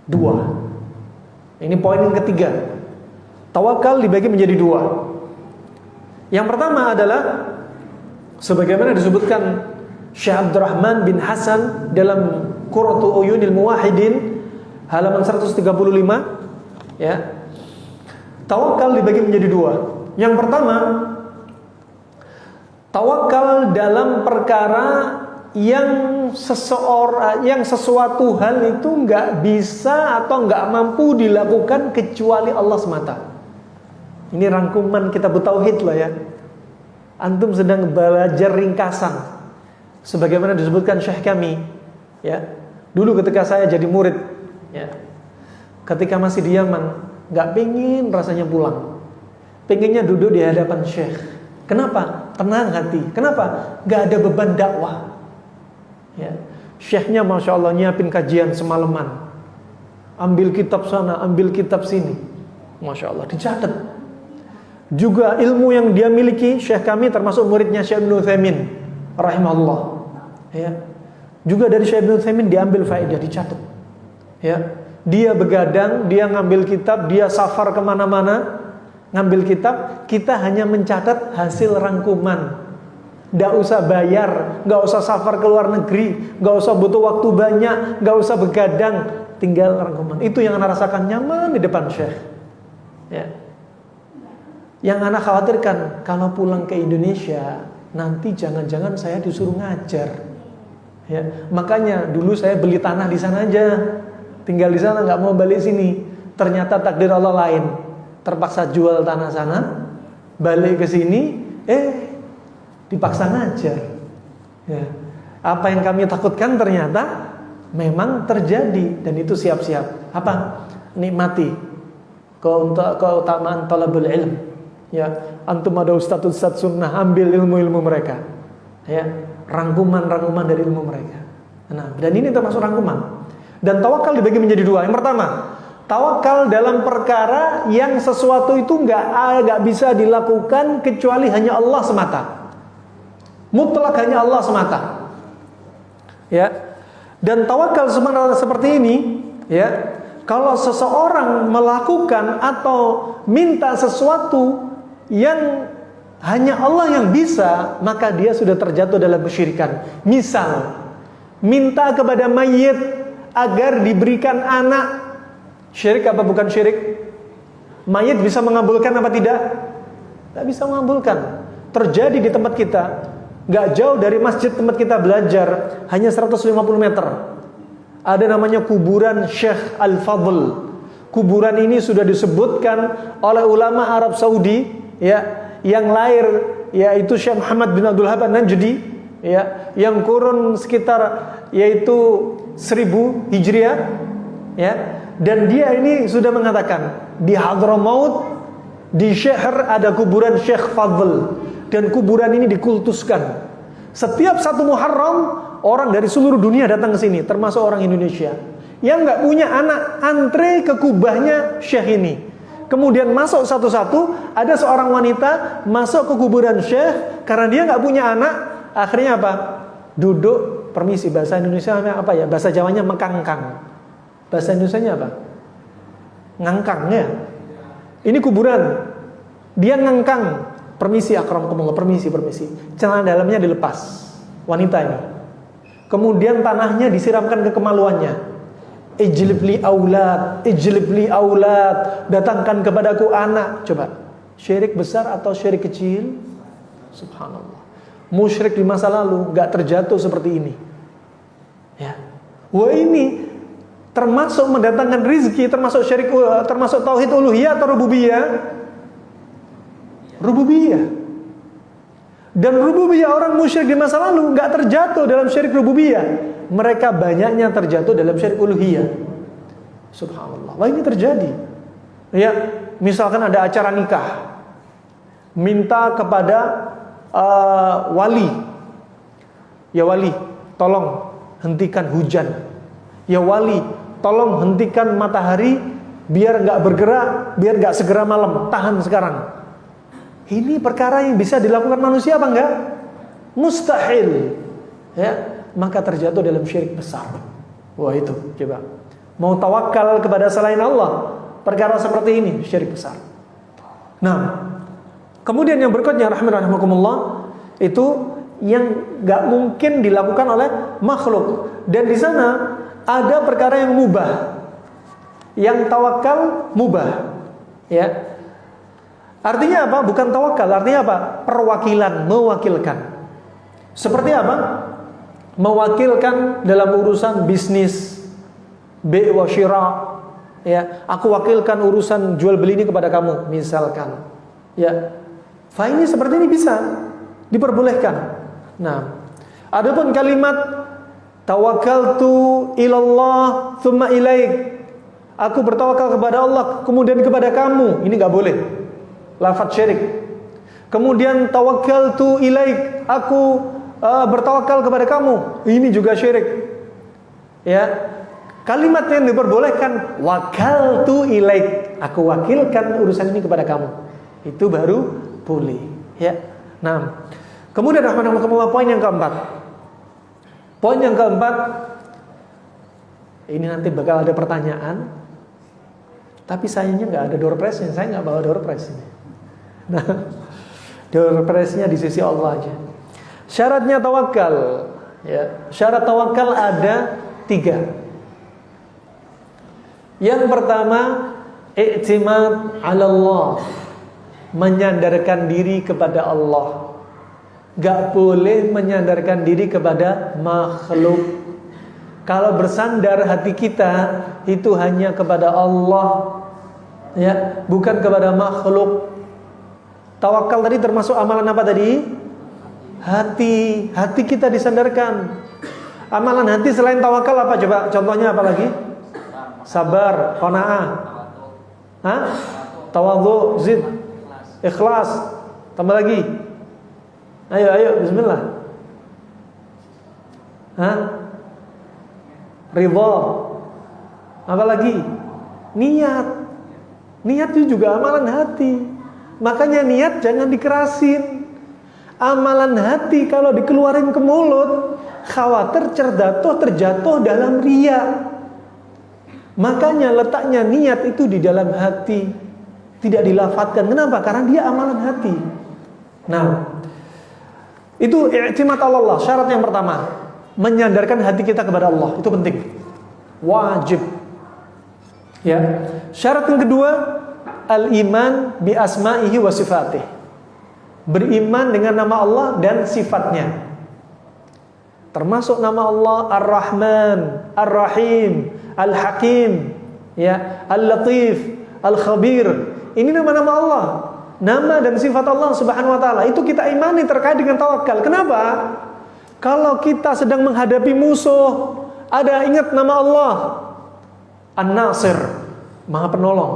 2. Ini poin yang ketiga. Tawakal dibagi menjadi 2. Yang pertama adalah sebagaimana disebutkan Syekh Abdurrahman bin Hasan dalam Qurratu Uyunil Muwahhidin halaman 135, ya. Tawakal dibagi menjadi 2. Yang pertama, tawakal dalam perkara yang sesuatu hal itu nggak bisa atau nggak mampu dilakukan kecuali Allah semata. Ini rangkuman kitab tauhid loh ya. Antum sedang belajar ringkasan. Sebagaimana disebutkan Syekh kami, ya. Dulu ketika saya jadi murid, ya. Ketika masih di Yaman, nggak pengen rasanya pulang. Pengennya duduk di hadapan Syekh. Kenapa? Tenang hati. Kenapa? Nggak ada beban dakwah. Ya. Syekhnya Masya Allah nyiapin kajian semalaman, ambil kitab sana, ambil kitab sini, Masya Allah dicatat. Juga ilmu yang dia miliki, Syekh kami termasuk muridnya Syekh Ibnu Utsaimin rahimahullah, ya. Juga dari Syekh Ibnu Utsaimin diambil faedah, dicatat, ya. Dia begadang, dia ngambil kitab, dia safar kemana-mana ngambil kitab, kita hanya mencatat hasil rangkuman. Nggak usah bayar, nggak usah safar ke luar negeri, nggak usah butuh waktu banyak, nggak usah begadang, tinggal rangkuman. Itu yang anak rasakan nyaman di depan Syekh, ya. Yang anak khawatirkan kalau pulang ke Indonesia nanti jangan-jangan saya disuruh ngajar, ya. Makanya dulu saya beli tanah di sana aja, tinggal di sana, nggak mau balik sini. Ternyata takdir Allah lain, terpaksa jual tanah sana, balik ke sini, dipaksa ngajar, ya. Apa yang kami takutkan ternyata memang terjadi, dan itu siap-siap apa? Nikmati keutamaan talabul ilm, ya. Antum ada ustaz sunnah, ambil ilmu-ilmu mereka, ya. Rangkuman dari ilmu mereka. Nah, dan ini termasuk rangkuman. Dan tawakal dibagi menjadi dua. Yang pertama, tawakal dalam perkara yang sesuatu itu nggak bisa dilakukan kecuali hanya Allah semata. Mutlak hanya Allah semata, ya. Dan tawakal seperti ini, ya. Kalau seseorang melakukan atau minta sesuatu yang hanya Allah yang bisa, maka dia sudah terjatuh dalam kesyirikan. Misal, minta kepada mayit agar diberikan anak, syirik apa bukan syirik? Mayit bisa mengabulkan apa tidak? Tidak bisa mengabulkan. Terjadi di tempat kita, gak jauh dari masjid tempat kita belajar, hanya 150 meter. Ada namanya kuburan Syekh Al-Fadl. Kuburan ini sudah disebutkan oleh ulama Arab Saudi, ya, yang lahir yaitu Syekh Muhammad bin Abdul Wahhab An-Najdi, ya, yang kurun sekitar yaitu 1000 Hijriah, ya. Dan dia ini sudah mengatakan di Hadramaut, di Syahr ada kuburan Syekh Fadl. Dan kuburan ini dikultuskan. Setiap 1 Muharram, orang dari seluruh dunia datang ke sini, termasuk orang Indonesia. Yang nggak punya anak, antre ke kubahnya Syekh ini. Kemudian masuk satu-satu, ada seorang wanita masuk ke kuburan Syekh karena dia nggak punya anak. Akhirnya apa? Duduk, permisi, bahasa Indonesia apa ya? Bahasa Jawanya mengkangkang. Bahasa Indonesianya apa? Ngangkang, ya. Ini kuburan. Dia ngangkang. Permisi akramakumullah, permisi. Celana dalamnya dilepas, wanita ini. Kemudian tanahnya disiramkan ke kemaluannya. Ijlib li aulad, datangkan kepadaku anak. Coba, syirik besar atau syirik kecil? Subhanallah. Musyrik di masa lalu gak terjatuh seperti ini, ya. Wah, ini termasuk mendatangkan rizki, termasuk syirik, termasuk tauhid uluhiyah atau rububiyah? Rububiyah. Dan rububiyah orang musyrik di masa lalu nggak terjatuh dalam syirik rububiyah. Mereka banyaknya terjatuh dalam syirik uluhiyah. Subhanallah. Wah, ini terjadi. Ya, misalkan ada acara nikah, minta kepada wali. Ya wali, tolong hentikan hujan. Ya wali, tolong hentikan matahari biar nggak bergerak, biar nggak segera malam. Tahan sekarang. Ini perkara yang bisa dilakukan manusia apa enggak? Mustahil, ya. Maka terjatuh dalam syirik besar. Wah, itu coba. Mau tawakal kepada selain Allah, perkara seperti ini syirik besar. Nah, kemudian yang berikutnya rahimakumullah, itu yang enggak mungkin dilakukan oleh makhluk. Dan di sana ada perkara yang mubah. Yang tawakal mubah, ya. Artinya apa? Bukan tawakal, artinya apa? Perwakilan, mewakilkan. Seperti apa? Mewakilkan dalam urusan bisnis, bi' wa syira', ya. Aku wakilkan urusan jual beli ini kepada kamu, misalkan. Ya. Fa ini seperti ini bisa diperbolehkan. Nah, adapun kalimat tawakkaltu ilallah tsumma ilaik, aku bertawakal kepada Allah kemudian kepada kamu, ini enggak boleh. Lafaz syirik. Kemudian tawakkaltu ilaik, aku bertawakal kepada kamu, ini juga syirik. Ya. Kalimat yang diperbolehkan, wakaltu ilaik, aku wakilkan urusan ini kepada kamu. Itu baru boleh, ya. Nah, kemudian rahimahumullah, poin yang keempat. Poin yang keempat, ini nanti bakal ada pertanyaan, tapi sayangnya nggak ada door prize-nya. Saya nggak bawa door prize ini. Nah, door prize-nya di sisi Allah aja. Syaratnya tawakal, ya. Syarat tawakal ada 3. Yang pertama, i'timad 'ala Allah, menyandarkan diri kepada Allah. Gak boleh menyandarkan diri kepada makhluk. Kalau bersandar hati kita itu hanya kepada Allah, ya, bukan kepada makhluk. Tawakal tadi termasuk amalan apa tadi? Hati. Hati kita disandarkan. Amalan hati selain tawakal apa coba? Contohnya apa lagi? Sabar, qanaah, tawadhu, zid, ikhlas, tambah lagi. Ayo, bismillah. Ridha. Apa lagi? Niat. Niat itu juga amalan hati. Makanya niat jangan dikerasin. Amalan hati kalau dikeluarin ke mulut, khawatir terjatuh dalam riya. Makanya letaknya niat itu di dalam hati, tidak dilafadzkan. Kenapa? Karena dia amalan hati. Nah, itu i'timad 'ala Allah. Syarat yang pertama, menyandarkan hati kita kepada Allah. Itu penting, wajib, ya. Syarat yang kedua, al-iman bi asma'ihi wa sifatih, beriman dengan nama Allah dan sifatnya. Termasuk nama Allah Ar-Rahman, Ar-Rahim, Al-Hakim, ya, Al-Latif, Al-Khabir. Ini nama-nama Allah, nama dan sifat Allah Subhanahu wa taala. Itu kita imani terkait dengan tawakal. Kenapa? Kalau kita sedang menghadapi musuh, ingat nama Allah. An-Nasir, Maha Penolong.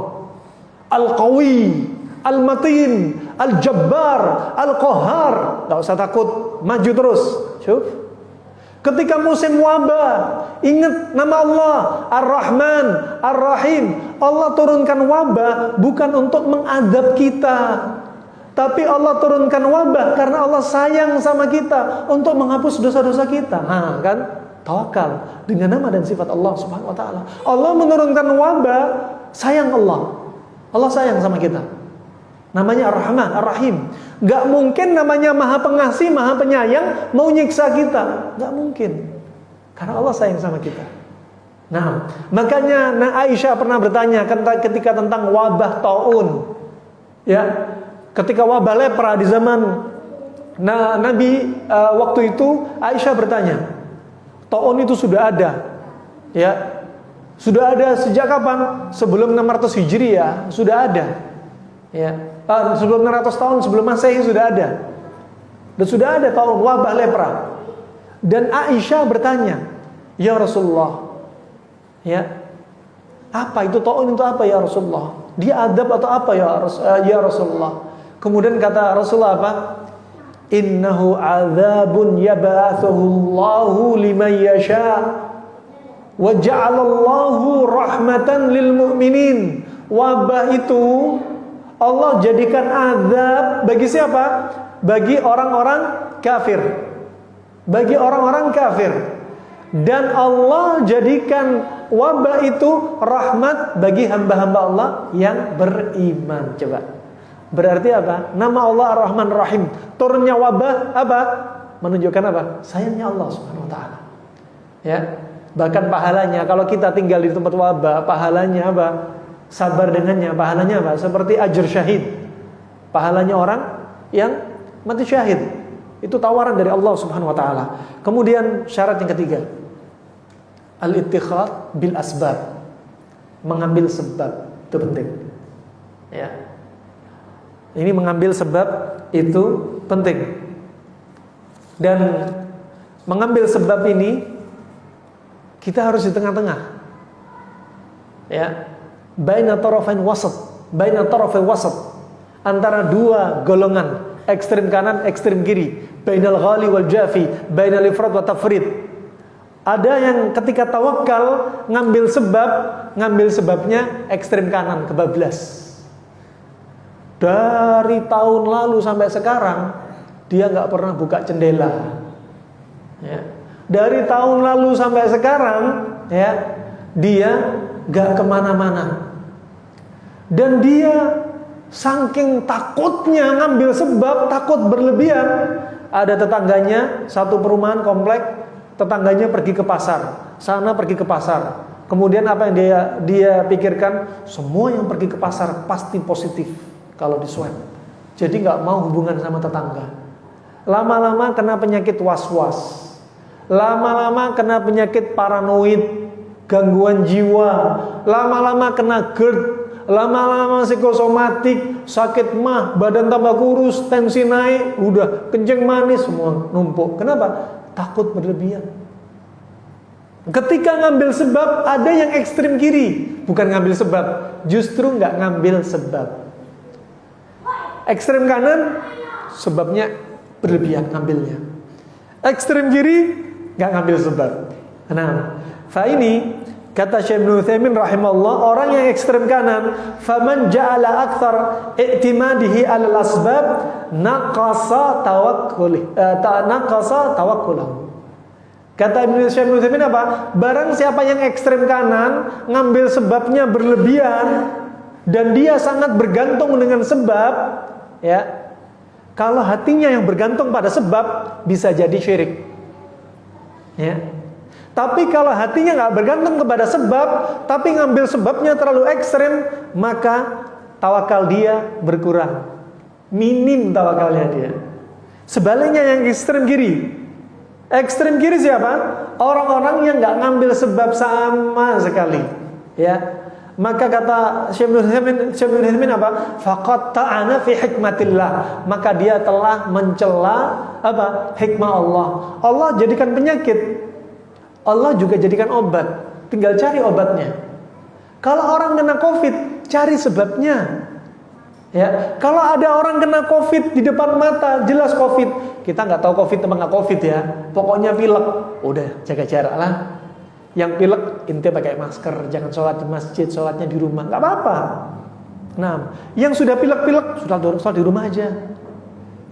Al-Qawi, Al-Matin, Al-Jabbar, Al-Qahhar. Enggak usah takut, maju terus. Syuf. Ketika musim wabah, ingat nama Allah, Ar-Rahman, Ar-Rahim. Allah turunkan wabah bukan untuk mengadab kita, tapi Allah turunkan wabah karena Allah sayang sama kita, untuk menghapus dosa-dosa kita. Kan? Tawakal dengan nama dan sifat Allah Subhanahu wa taala. Allah menurunkan wabah, sayang Allah. Allah sayang sama kita. Namanya Ar-Rahman, Ar-Rahim. Gak mungkin namanya Maha Pengasih, Maha Penyayang mau nyiksa kita. Gak mungkin. Karena Allah sayang sama kita. Nah, makanya Aisyah pernah bertanya ketika tentang wabah taun. Ya, ketika wabah lepra di zaman Nabi waktu itu, Aisyah bertanya, taun itu sudah ada. Ya. Sudah ada sejak kapan? Sebelum 600 Hijriah sudah ada. Ya. Sebelum 600 tahun sebelum Masehi sudah ada. Dan sudah ada tahun wabah lepra. Dan Aisyah bertanya, "Ya Rasulullah, ya, apa itu taun itu apa ya Rasulullah? Dia adab atau apa ya Rasulullah?" Kemudian kata Rasulullah apa? "Innahu adzabun yab'atsuhu Allahu liman yasha wa ja'alallahu rahmatan lil mu'minin." Wabah itu Allah jadikan azab bagi siapa? Bagi orang-orang kafir. Bagi orang-orang kafir. Dan Allah jadikan wabah itu rahmat bagi hamba-hamba Allah yang beriman. Coba. Berarti apa? Nama Allah Ar-Rahman Ar-Rahim. Turunnya wabah apa? Menunjukkan apa? Sayangnya Allah Subhanahu wa taala. Ya. Bahkan pahalanya kalau kita tinggal di tempat wabah, pahalanya apa? Sabar dengannya, pahalanya apa? Seperti ajr syahid. Pahalanya orang yang mati syahid. Itu tawaran dari Allah Subhanahu wa taala. Kemudian syarat yang ketiga, al-ittikhad bil asbab. Mengambil sebab, itu penting. Ya. Ini mengambil sebab itu penting. Dan mengambil sebab ini kita harus di tengah-tengah. Ya. Baina tarafain wasat, antara dua golongan, ekstrem kanan, ekstrem kiri, bainal ghali wal jafi, bainal ifrat wa tafrid, Ada yang ketika tawakal ngambil sebabnya ekstrem kanan, kebablas. Dari tahun lalu sampai sekarang dia nggak pernah buka jendela. Ya. Dari tahun lalu sampai sekarang, ya, dia nggak kemana-mana. Dan dia saking takutnya ngambil sebab, takut berlebihan. Ada tetangganya, satu perumahan komplek. Tetangganya pergi ke pasar, sana pergi ke pasar. Kemudian apa yang dia pikirkan? Semua yang pergi ke pasar pasti positif kalau di swab. Jadi nggak mau hubungan sama tetangga. Lama-lama kena penyakit was-was. Lama-lama kena penyakit paranoid, gangguan jiwa. Lama-lama kena GERD. Lama-lama psikosomatik, sakit mah, badan tambah kurus, tensi naik, udah kencing manis, semua numpuk. Kenapa? Takut berlebihan. Ketika ngambil sebab, ada yang ekstrem kiri, bukan ngambil sebab, justru nggak ngambil sebab. Ekstrem kanan, sebabnya berlebihan ngambilnya. Ekstrem kiri, nggak ngambil sebab. Nah, ini kata Syekh Ibnu Utsaimin rahimahullah, orang yang ekstrem kanan, faman ja'ala aktsar i'timadihi 'alal asbab naqasa tawakkulahu. Kata Syekh Ibnu Utsaimin apa? Barang siapa yang ekstrem kanan, ngambil sebabnya berlebihan dan dia sangat bergantung dengan sebab, ya. Kalau hatinya yang bergantung pada sebab, bisa jadi syirik. Ya. Tapi kalau hatinya nggak bergantung kepada sebab, tapi ngambil sebabnya terlalu ekstrem, maka tawakal dia berkurang. Minim tawakalnya dia. Sebaliknya yang ekstrem kiri. Ekstrem kiri siapa? Orang-orang yang nggak ngambil sebab sama sekali. Ya. Maka kata Syekh Ibnu Utsaimin apa? Faqad ta'ana fi hikmatillah. Maka dia telah mencela apa? Hikmah Allah. Allah jadikan penyakit. Allah juga jadikan obat, tinggal cari obatnya. Kalau orang kena COVID, cari sebabnya. Ya, kalau ada orang kena COVID di depan mata, jelas COVID. Kita nggak tahu COVID atau nggak COVID ya. Pokoknya pilek, udah jaga jarak lah. Yang pilek, inti pakai masker, jangan sholat di masjid, sholatnya di rumah, nggak apa-apa. Nah, yang sudah pilek-pilek, sudah sholat di rumah aja.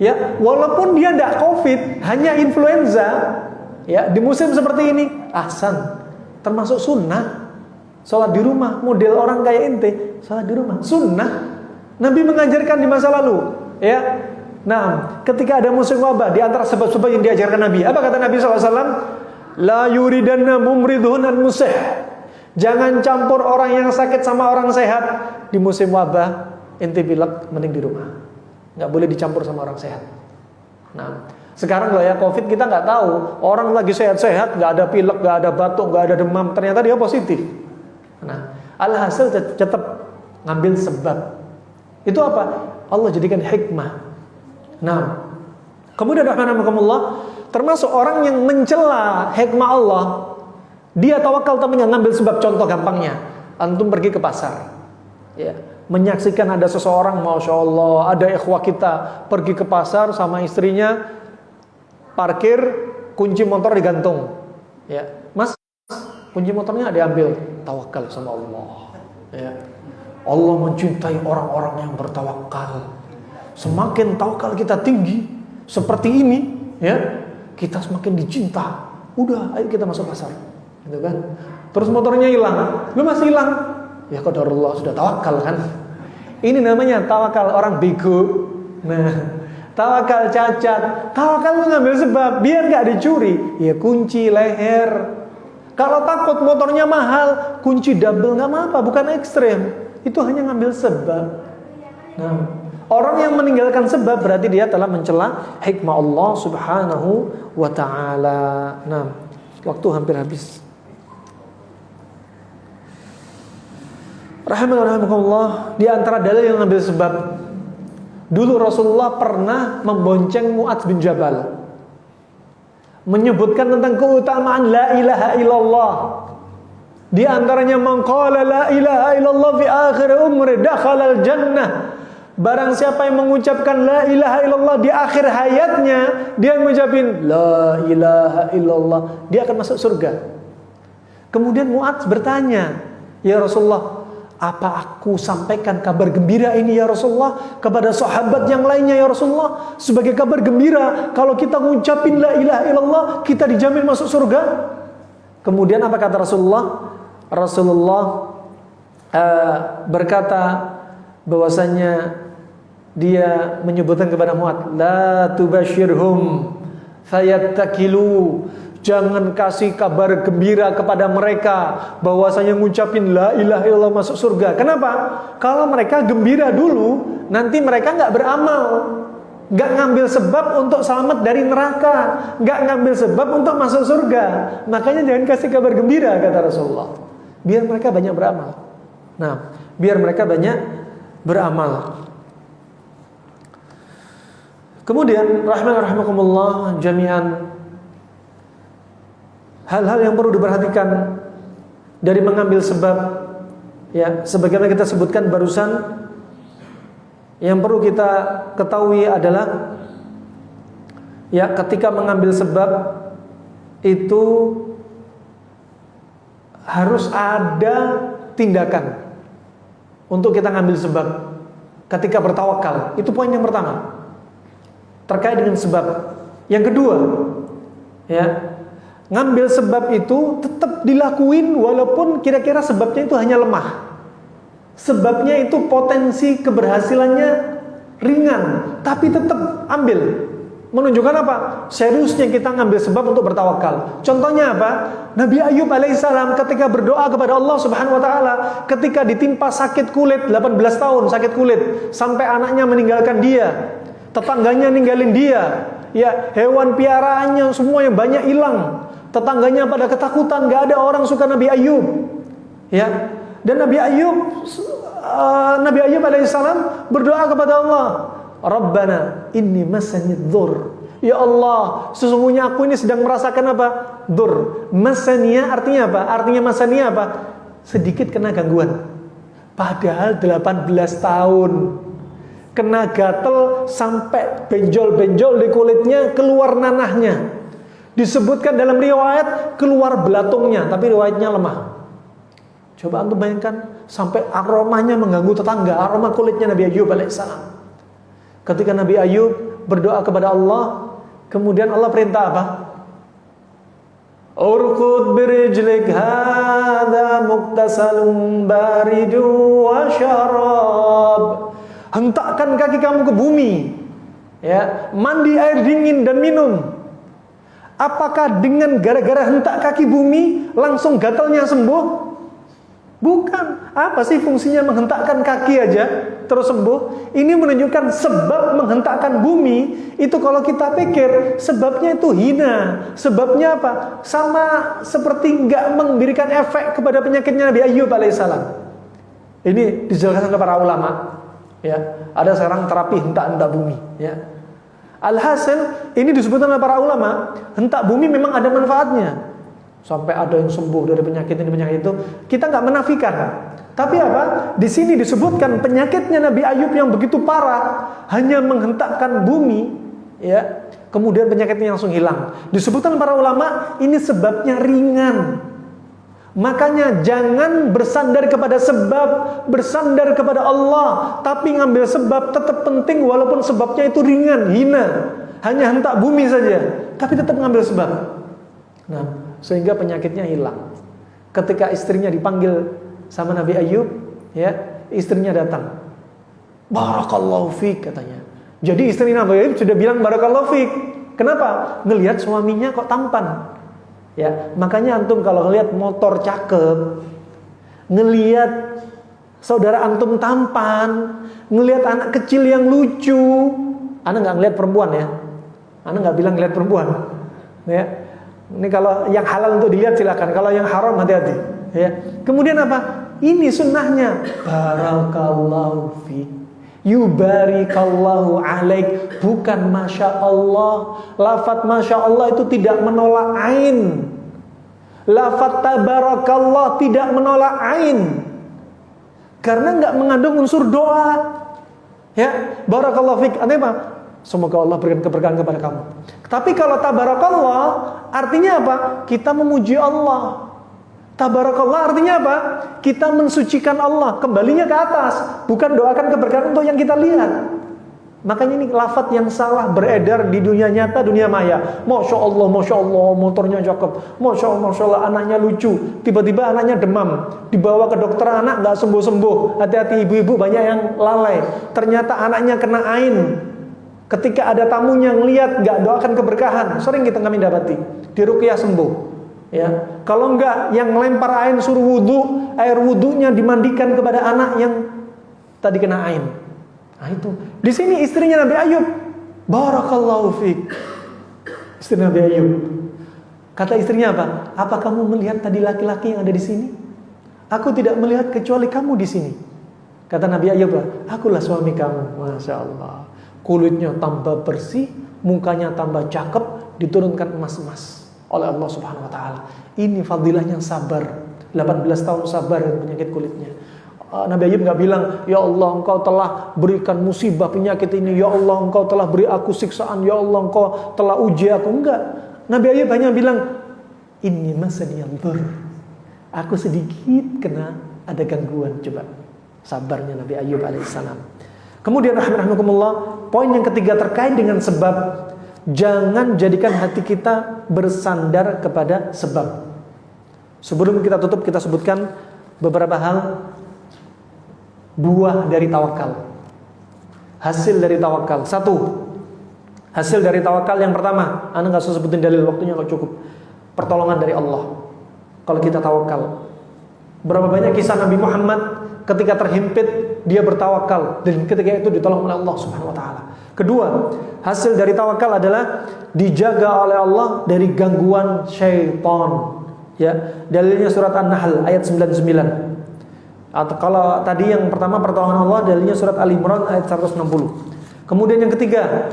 Ya, walaupun dia nggak COVID, hanya influenza. Ya, di musim seperti ini, ahsan, termasuk sunnah. Sholat di rumah, model orang kayak ente, sholat di rumah, sunnah. Nabi mengajarkan di masa lalu. Ya, nah, ketika ada musim wabah, di antara sebab-sebab yang diajarkan Nabi, apa kata Nabi SAW? La yuridanna mumridun an musih. Jangan campur orang yang sakit sama orang sehat di musim wabah. Ente pilek, mending di rumah. Nggak boleh dicampur sama orang sehat. Nah, sekarang kalau ya COVID kita nggak tahu, orang lagi sehat-sehat, nggak ada pilek, nggak ada batuk, nggak ada demam, ternyata dia positif. Nah, alhasil tetap ngambil sebab. Itu apa? Allah jadikan hikmah. Nah, kemudian rahmanakumullah, termasuk orang yang mencela hikmah Allah, dia tawakal tapi nggak ngambil sebab. Contoh gampangnya, antum pergi ke pasar, ya, menyaksikan ada seseorang, masya Allah, ada ikhwah kita pergi ke pasar sama istrinya. Parkir, kunci motor digantung. Ya, Mas, kunci motornya diambil. Tawakal sama Allah. Ya. Allah mencintai orang-orang yang bertawakal. Semakin tawakal kita tinggi seperti ini, ya, kita semakin dicinta. Udah, ayo kita masuk pasar. Gitu kan? Terus motornya hilang. Lu masih hilang. Ya qadarullah, sudah tawakal kan? Ini namanya tawakal orang bego. Nah, tawakal cacat, tawakal ngambil sebab biar gak dicuri. Ya kunci leher. Kalau takut motornya mahal, kunci double, gak apa-apa, bukan ekstrem. Itu hanya ngambil sebab. Nah, orang yang meninggalkan sebab berarti dia telah mencela hikmah Allah Subhanahu wa ta'ala. Nah, waktu hampir habis. Rahimahullah, di antara dalil yang ngambil sebab, dulu Rasulullah pernah membonceng Mu'adz bin Jabal, menyebutkan tentang keutamaan la ilaha illallah. Di antaranya man qala la ilaha illallah fi akhir umri dakhala al-jannah Barang siapa yang mengucapkan la ilaha illallah di akhir hayatnya, dia mengucapin la ilaha illallah, dia akan masuk surga. Kemudian Mu'adz bertanya, ya Rasulullah, apa aku sampaikan kabar gembira ini ya Rasulullah kepada sahabat yang lainnya ya Rasulullah, sebagai kabar gembira kalau kita mengucapin la ilaha illallah kita dijamin masuk surga? Kemudian apa kata Rasulullah? Rasulullah berkata bahwasanya dia menyebutkan kepada Mu'adz, la tubashirhum fayattakilu, jangan kasih kabar gembira kepada mereka bahwasanya ngucapin la ilaha illallah masuk surga. Kenapa? Kalau mereka gembira dulu, nanti mereka nggak beramal, nggak ngambil sebab untuk selamat dari neraka, nggak ngambil sebab untuk masuk surga. Makanya jangan kasih kabar gembira, kata Rasulullah. Biar mereka banyak beramal. Nah, biar mereka banyak beramal. Kemudian rahimakumullah jami'an, hal-hal yang perlu diperhatikan dari mengambil sebab, ya, sebagaimana kita sebutkan barusan, yang perlu kita ketahui adalah, ya, ketika mengambil sebab itu harus ada tindakan untuk kita ngambil sebab ketika bertawakal. Itu poin yang pertama terkait dengan sebab. Yang kedua, ya, ngambil sebab itu tetap dilakuin walaupun kira-kira sebabnya itu hanya lemah. Sebabnya itu potensi keberhasilannya ringan, tapi tetap ambil. Menunjukkan apa? Seriusnya kita ngambil sebab untuk bertawakal. Contohnya apa? Nabi Ayub alaihissalam ketika berdoa kepada Allah subhanahu wa ta'ala, ketika ditimpa sakit kulit 18 tahun sakit kulit, sampai anaknya meninggalkan dia, tetangganya ninggalin dia, ya, hewan piaraannya semua yang banyak hilang, tetangganya pada ketakutan, gak ada orang suka Nabi Ayub, ya. Dan Nabi Ayub alaihissalam berdoa kepada Allah, Rabbana inni masani dzur. Ya Allah, sesungguhnya aku ini sedang merasakan apa? Dzur. Masania artinya apa? Artinya masania apa? Sedikit kena gangguan. Padahal 18 tahun kena gatel sampai benjol-benjol di kulitnya, keluar nanahnya. Disebutkan dalam riwayat keluar belatungnya, tapi riwayatnya lemah. Coba antum bayangkan, sampai aromanya mengganggu tetangga, aroma kulitnya Nabi Ayub alaihissalam. Ketika Nabi Ayub berdoa kepada Allah, kemudian Allah perintah apa? Urkud birijlik hadza muktasalun baridu wa syarab. Hentakkan kaki kamu ke bumi, ya, mandi air dingin dan minum. Apakah dengan gara-gara hentak kaki bumi langsung gatalnya sembuh? Bukan. Apa sih fungsinya menghentakkan kaki aja terus sembuh? Ini menunjukkan sebab menghentakkan bumi itu, kalau kita pikir sebabnya itu hina. Sebabnya apa? Sama seperti nggak memberikan efek kepada penyakitnya Nabi Ayub alaihissalam. Ini dijelaskan oleh para ulama. Ya, ada sekarang terapi hentak-hentak bumi. Ya. Alhasil ini disebutkan oleh para ulama, hentak bumi memang ada manfaatnya. Sampai ada yang sembuh dari penyakit ini, penyakit itu, kita nggak menafikan. Tapi apa? Di sini disebutkan penyakitnya Nabi Ayub yang begitu parah, hanya menghentakkan bumi, ya, kemudian penyakitnya langsung hilang. Disebutkan para ulama, ini sebabnya ringan. Makanya jangan bersandar kepada sebab, bersandar kepada Allah. Tapi ngambil sebab tetap penting walaupun sebabnya itu ringan, hina, hanya hentak bumi saja, tapi tetap ngambil sebab. Nah, sehingga penyakitnya hilang. Ketika istrinya dipanggil sama Nabi Ayub, ya, istrinya datang. Barakallahu fik, katanya. Jadi istri Nabi Ayub sudah bilang barakallahu fik. Kenapa? Ngelihat suaminya kok tampan. Ya, makanya antum kalau ngelihat motor cakep, ngelihat saudara antum tampan, ngelihat anak kecil yang lucu, Anda nggak ngelihat perempuan ya? Anda nggak bilang ngelihat perempuan, ya. Ini kalau yang halal untuk dilihat silakan, kalau yang haram hati-hati, ya. Kemudian apa? Ini sunnahnya. Barakallahu fi, yubarikallahu alaik, bukan masya Allah. Lafaz masya Allah itu tidak menolak ain. Lafaz tabarakallah tidak menolak ain, karena nggak mengandung unsur doa. Ya, barakallahu fik. Artinya apa? Semoga Allah berikan keberkahan kepada kamu. Tapi kalau tabarakallah artinya apa? Kita memuji Allah. Tabarakallah artinya apa? Kita mensucikan Allah, kembalinya ke atas, bukan doakan keberkahan untuk yang kita lihat. Makanya ini lafaz yang salah beredar di dunia nyata, dunia maya. Masya Allah, motornya cakep. Masya Allah, anaknya lucu. Tiba-tiba anaknya demam. Dibawa ke dokter anak, nggak sembuh-sembuh. Hati-hati ibu-ibu, banyak yang lalai. Ternyata anaknya kena ain. Ketika ada tamunya ngelihat, nggak doakan keberkahan. Sering kita kami dapati. Diruqyah sembuh. Ya, kalau enggak, yang lempar ain suruh wudu, air wudunya dimandikan kepada anak yang tadi kena ain. Nah itu. Di sini istrinya Nabi Ayub. Barakallahu fiik. Istri Nabi Ayub. Kata istrinya apa? Apa kamu melihat tadi laki-laki yang ada di sini? Aku tidak melihat kecuali kamu di sini. Kata Nabi Ayub, akulah suami kamu. Masya Allah. Kulitnya tambah bersih, mukanya tambah cakep, diturunkan emas-emas oleh Allah Subhanahu wa taala. Ini fadilahnya sabar. 18 tahun sabar dengan penyakit kulitnya. Nabi Ayub nggak bilang, ya Allah engkau telah berikan musibah penyakit ini, ya Allah engkau telah beri aku siksaan, ya Allah engkau telah uji aku. Enggak. Nabi Ayub hanya bilang, ini masaniyal dhur. Aku sedikit kena ada gangguan. Coba sabarnya Nabi Ayub alaihissalam. Kemudian rahimakumullah, poin yang ketiga terkait dengan sebab. Jangan jadikan hati kita bersandar kepada sebab. Sebelum kita tutup, kita sebutkan beberapa hal. Buah dari tawakal, hasil dari tawakal. Satu, hasil dari tawakal yang pertama, anda nggak usah sebutin dalil, waktunya nggak cukup. Pertolongan dari Allah. Kalau kita tawakal, berapa banyak kisah Nabi Muhammad ketika terhimpit dia bertawakal dan ketika itu ditolong oleh Allah Subhanahu Wa Taala. Kedua, hasil dari tawakal adalah dijaga oleh Allah dari gangguan syaitan. Ya, dalilnya surat An-Nahl ayat 99. Atau kalau tadi yang pertama pertolongan Allah, dalilnya surat Al-Imran ayat 160. Kemudian yang ketiga,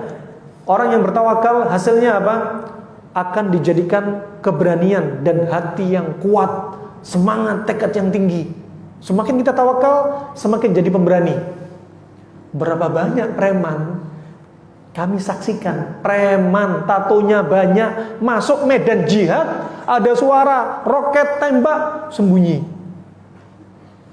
orang yang bertawakal hasilnya apa? Akan dijadikan keberanian dan hati yang kuat, semangat, tekad yang tinggi. Semakin kita tawakal, semakin jadi pemberani. Berapa banyak preman kami saksikan, preman tatonya banyak, masuk medan jihad, ada suara roket tembak, sembunyi.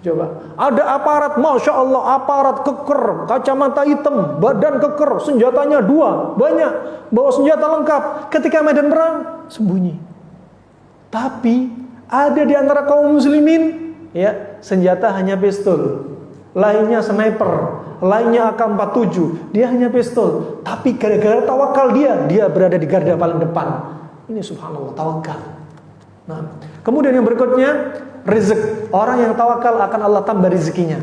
Coba, ada aparat, Masya Allah, aparat keker, kacamata hitam, badan keker, senjatanya 2, banyak, bawa senjata lengkap. Ketika medan perang, sembunyi. Tapi ada di antara kaum muslimin, ya, senjata hanya pistol, lainnya sniper, lainnya AK-47, dia hanya pistol. Tapi gara-gara tawakal dia berada di garda paling depan. Ini subhanallah, tawakal. Nah, kemudian yang berikutnya, rezeki. Orang yang tawakal akan Allah tambah rezekinya.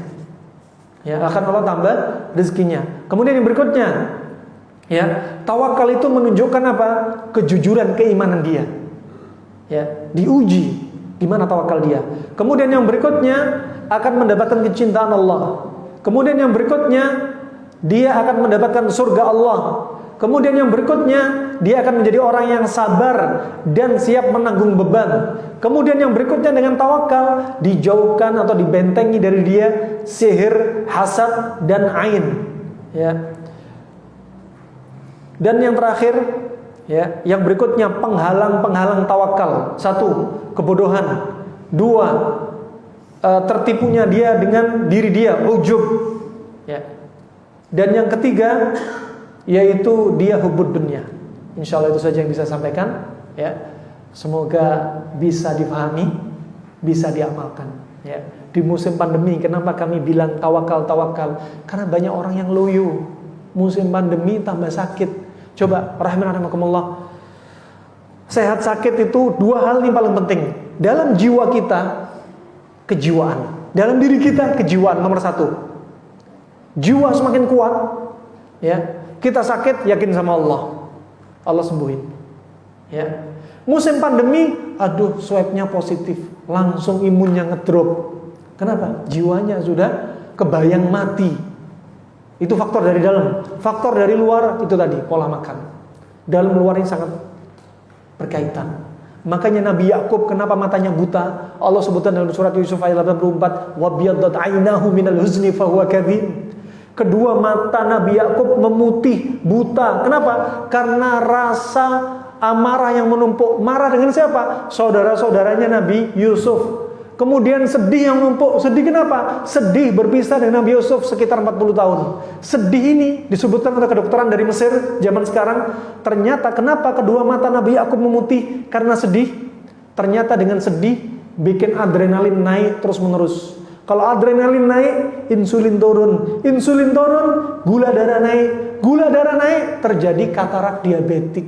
Ya, akan Allah tambah rezekinya. Kemudian yang berikutnya, ya, tawakal itu menunjukkan apa? Kejujuran keimanan dia. Ya, diuji gimana tawakal dia. Kemudian yang berikutnya akan mendapatkan kecintaan Allah. Kemudian yang berikutnya dia akan mendapatkan surga Allah. Kemudian yang berikutnya dia akan menjadi orang yang sabar dan siap menanggung beban. Kemudian yang berikutnya dengan tawakal dijauhkan atau dibentengi dari dia sihir, hasad dan ain. Ya. Dan yang terakhir, ya, yang berikutnya penghalang-penghalang tawakal. 1, kebodohan. 2, tertipunya dia dengan diri dia, ujub. Ya. Dan yang ketiga, yaitu dia hubud dunia. Insyaallah itu saja yang bisa saya sampaikan. Ya, semoga bisa dipahami, bisa diamalkan. Ya, di musim pandemi, kenapa kami bilang tawakal? Karena banyak orang yang loyo. Musim pandemi tambah sakit. Coba, rahimakumullah. Sehat sakit itu 2 hal yang paling penting. Dalam jiwa kita, kejiwaan. Dalam diri kita, kejiwaan nomor 1. Jiwa semakin kuat, ya. Kita sakit, yakin sama Allah, Allah sembuhin. Ya. Musim pandemi, aduh swabnya positif, langsung imunnya ngedrop. Kenapa? Jiwanya sudah kebayang mati. Itu faktor dari dalam. Faktor dari luar itu tadi, pola makan. Dalam luar ini sangat berkaitan. Makanya Nabi Yakub kenapa matanya buta? Allah sebutkan dalam surat Yusuf ayat 84, "Wa biyaddat 'ainahu minal huzni fa huwa kadhib." Kedua mata Nabi Yakub memutih, buta. Kenapa? Karena rasa amarah yang menumpuk. Marah dengan siapa? Saudara-saudaranya Nabi Yusuf. Kemudian sedih yang menumpuk. Sedih kenapa? Sedih berpisah dengan Nabi Yusuf sekitar 40 tahun. Sedih ini disebutkan oleh kedokteran dari Mesir zaman sekarang. Ternyata kenapa kedua mata Nabi Yakub memutih? Karena sedih. Ternyata dengan sedih bikin adrenalin naik terus menerus. Kalau adrenalin naik, insulin turun. Insulin turun, gula darah naik. Gula darah naik, terjadi katarak diabetik.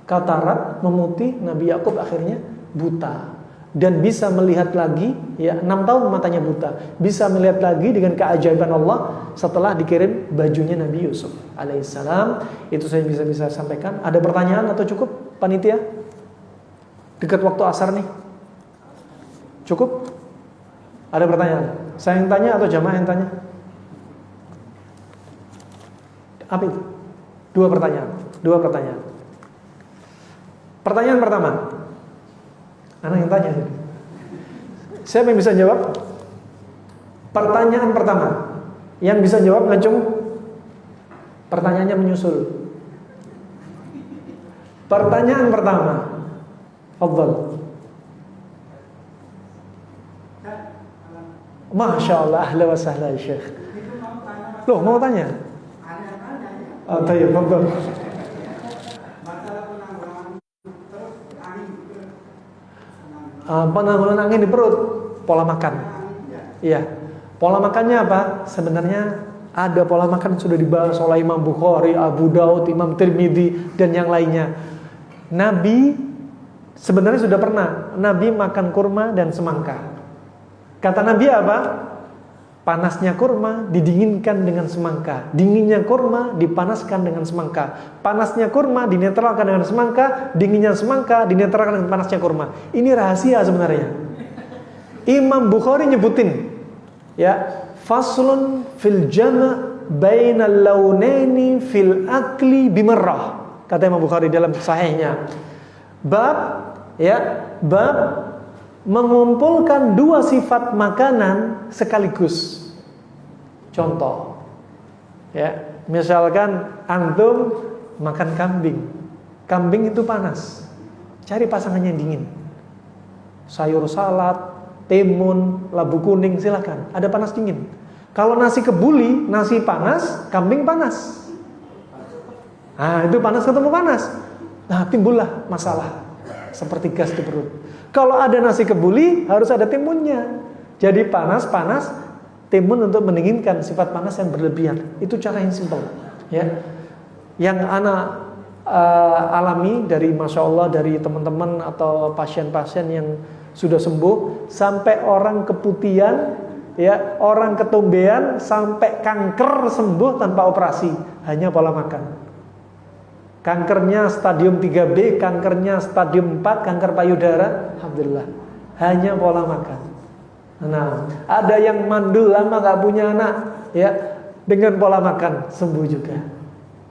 Katarak memutih, Nabi Yakub akhirnya buta. Dan bisa melihat lagi, ya 6 tahun matanya buta. Bisa melihat lagi dengan keajaiban Allah setelah dikirim bajunya Nabi Yusuf alaihissalam. Itu saya bisa sampaikan. Ada pertanyaan atau cukup panitia? Dekat waktu asar nih. Cukup? Ada pertanyaan? Saya yang tanya atau jamaah yang tanya? Apa itu? Dua pertanyaan. Pertanyaan pertama. Anak yang tanya. Siapa yang bisa jawab? Pertanyaan pertama. Yang bisa jawab ngacung. Pertanyaannya menyusul. Pertanyaan pertama. Fadhal. Masya Allah, ahla wa sahla ya Syekh. Loh, mau tanya? Oh, tayyib, fadhal. Penanggulangan angin di perut, pola makan. Iya. Pola makannya apa? Sebenarnya ada pola makan yang sudah dibahas oleh Imam Bukhari, Abu Daud, Imam Tirmidzi dan yang lainnya. Nabi sebenarnya sudah pernah Nabi makan kurma dan semangka. Kata Nabi apa? Panasnya kurma didinginkan dengan semangka. Dinginnya kurma dipanaskan dengan semangka. Panasnya kurma dinetralkan dengan semangka. Dinginnya semangka dinetralkan dengan panasnya kurma. Ini rahasia sebenarnya. Imam Bukhari nyebutin, ya, faslun fil jama' bainal launaini fil akli bimarrah. Kata Imam Bukhari dalam sahihnya. Bab mengumpulkan dua sifat makanan sekaligus. Contoh, ya, misalkan antum makan kambing. Kambing itu panas. Cari pasangannya yang dingin. Sayur salad, timun, labu kuning, silakan. Ada panas dingin. Kalau nasi kebuli, nasi panas, kambing panas. Nah, itu panas ketemu panas. Nah, timbullah masalah seperti gas di perut. Kalau ada nasi kebuli, harus ada timunnya. Jadi panas-panas, timun untuk mendinginkan sifat panas yang berlebihan. Itu cara yang simpel, ya. Yang anak alami dari Masya Allah, dari teman-teman atau pasien-pasien yang sudah sembuh, sampai orang keputihan, ya, orang ketombean, sampai kanker sembuh tanpa operasi, hanya pola makan. Kankernya stadium 3B, kankernya stadium 4, kanker payudara, alhamdulillah, hanya pola makan. Nah, ada yang mandul lama gak punya anak, ya, dengan pola makan sembuh juga.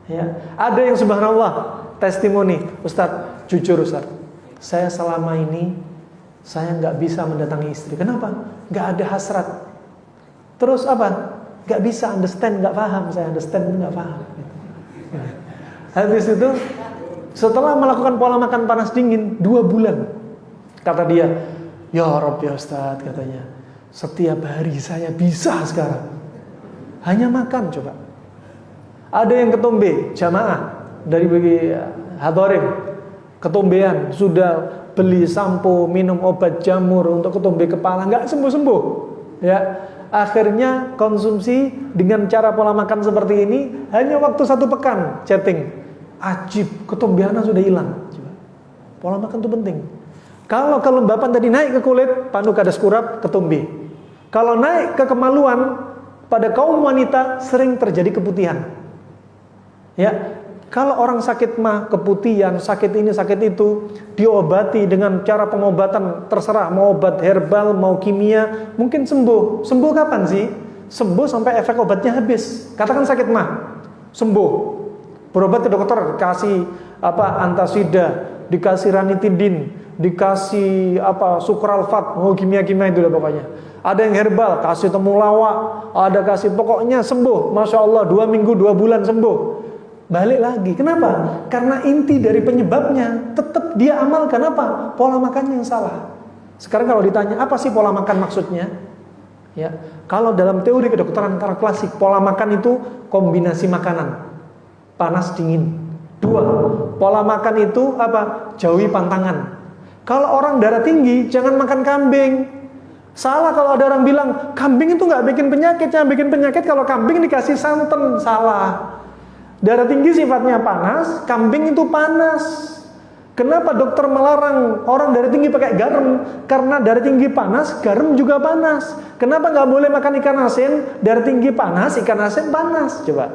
Ya, ada yang subhanallah testimoni, Ustadz, jujur Ustadz, saya selama ini saya nggak bisa mendatangi istri. Kenapa? Nggak ada hasrat. Terus apa? Nggak bisa understand, nggak paham. Saya understand, nggak paham. Habis itu, setelah melakukan pola makan panas dingin 2 bulan, kata dia, ya Rabb ya Ustadz, katanya, setiap hari saya bisa sekarang. Hanya makan, coba. Ada yang ketombe, jamaah dari bagi hadirin, ketombean, sudah beli sampo, minum obat jamur untuk ketombe kepala, nggak sembuh-sembuh, ya. Akhirnya konsumsi dengan cara pola makan seperti ini, hanya waktu 1 pekan chatting, ajib, ketombeannya sudah hilang. Pola makan itu penting. Kalau kelembapan tadi naik ke kulit, panu kadas kurap, ketombe. Kalau naik ke kemaluan, pada kaum wanita sering terjadi keputihan. Ya, kalau orang sakit mah, keputihan, sakit ini, sakit itu, diobati dengan cara pengobatan terserah, mau obat herbal, mau kimia, mungkin sembuh. Sembuh kapan sih? Sembuh sampai efek obatnya habis. Katakan sakit mah, sembuh. Berobat ke dokter, kasih antasida, dikasih ranitidin, dikasih apa sukralfat, kimia-kimia itu lah pokoknya. Ada yang herbal, kasih temulawak, ada kasih, pokoknya sembuh. Masya Allah, 2 minggu, 2 bulan sembuh. Balik lagi, kenapa? Karena inti dari penyebabnya tetap dia amalkan apa? Pola makannya yang salah. Sekarang kalau ditanya, apa sih pola makan maksudnya? Ya, kalau dalam teori kedokteran klasik, pola makan itu kombinasi makanan, panas dingin. 2, pola makan itu apa? Jauhi pantangan. Kalau orang darah tinggi, jangan makan kambing. Salah kalau ada orang bilang kambing itu nggak bikin penyakit. Yang bikin penyakit kalau kambing dikasih santan. Salah. Darah tinggi sifatnya panas, kambing itu panas. Kenapa dokter melarang orang darah tinggi pakai garam? Karena darah tinggi panas, garam juga panas. Kenapa nggak boleh makan ikan asin? Darah tinggi panas, ikan asin panas. Coba.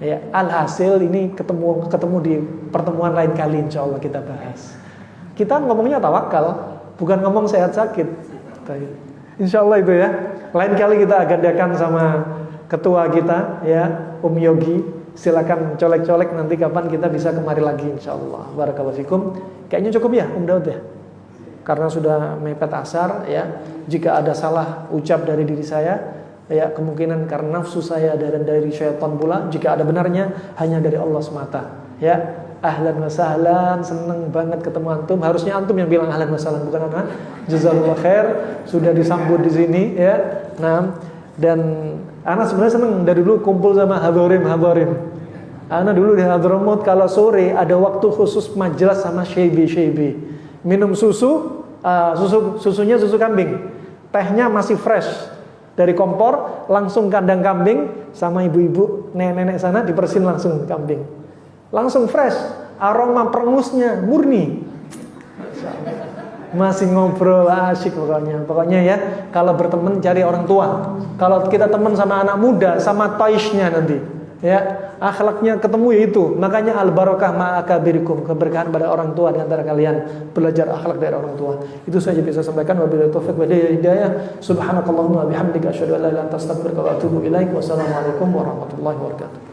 Ya, alhasil ini ketemu di pertemuan lain kali, insya Allah kita bahas. Kita ngomongnya tawakal, bukan ngomong sehat sakit. Insya Allah itu ya. Lain kali kita agendakan sama ketua kita, ya, Yogi. Silakan colek-colek nanti kapan kita bisa kemari lagi, insya Allah. Barakallahu fikum. Kayaknya cukup ya, Daud ya. Karena sudah mepet asar, ya. Jika ada salah ucap dari diri saya, ya kemungkinan karena nafsu saya dan dari syaitan pula. Jika ada benarnya, hanya dari Allah semata. Ya. Ahlan wa sahlan, seneng banget ketemu antum. Harusnya antum yang bilang ahlan wa sahlan, bukan anak. Jazakallahu khair, sudah disambut di sini, ya. Nah, dan ana sebenarnya seneng dari dulu kumpul sama habarim. Ana dulu di Hadramut kalau sore ada waktu khusus majelis sama syaibi. Minum susunya susu kambing. Tehnya masih fresh dari kompor, langsung kandang kambing sama ibu-ibu, nenek-nenek sana dibersihin langsung kambing. Langsung fresh, aroma perengusnya murni. Masih ngobrol asyik pokoknya ya. Kalau berteman cari orang tua. Kalau kita teman sama anak muda, sama toysnya nanti, ya akhlaknya ketemu ya itu. Makanya al barokah ma'akabirikum, keberkahan pada orang tua di antara kalian, belajar akhlak dari orang tua. Itu saja bisa sampaikan. Wabillahi taufiq wal hidayah. Subhanakallahumma bihamdika asyhadu an la ilaha illa anta astaghfiruka wa atubu ilaik. Wassalamualaikum warahmatullahi wabarakatuh.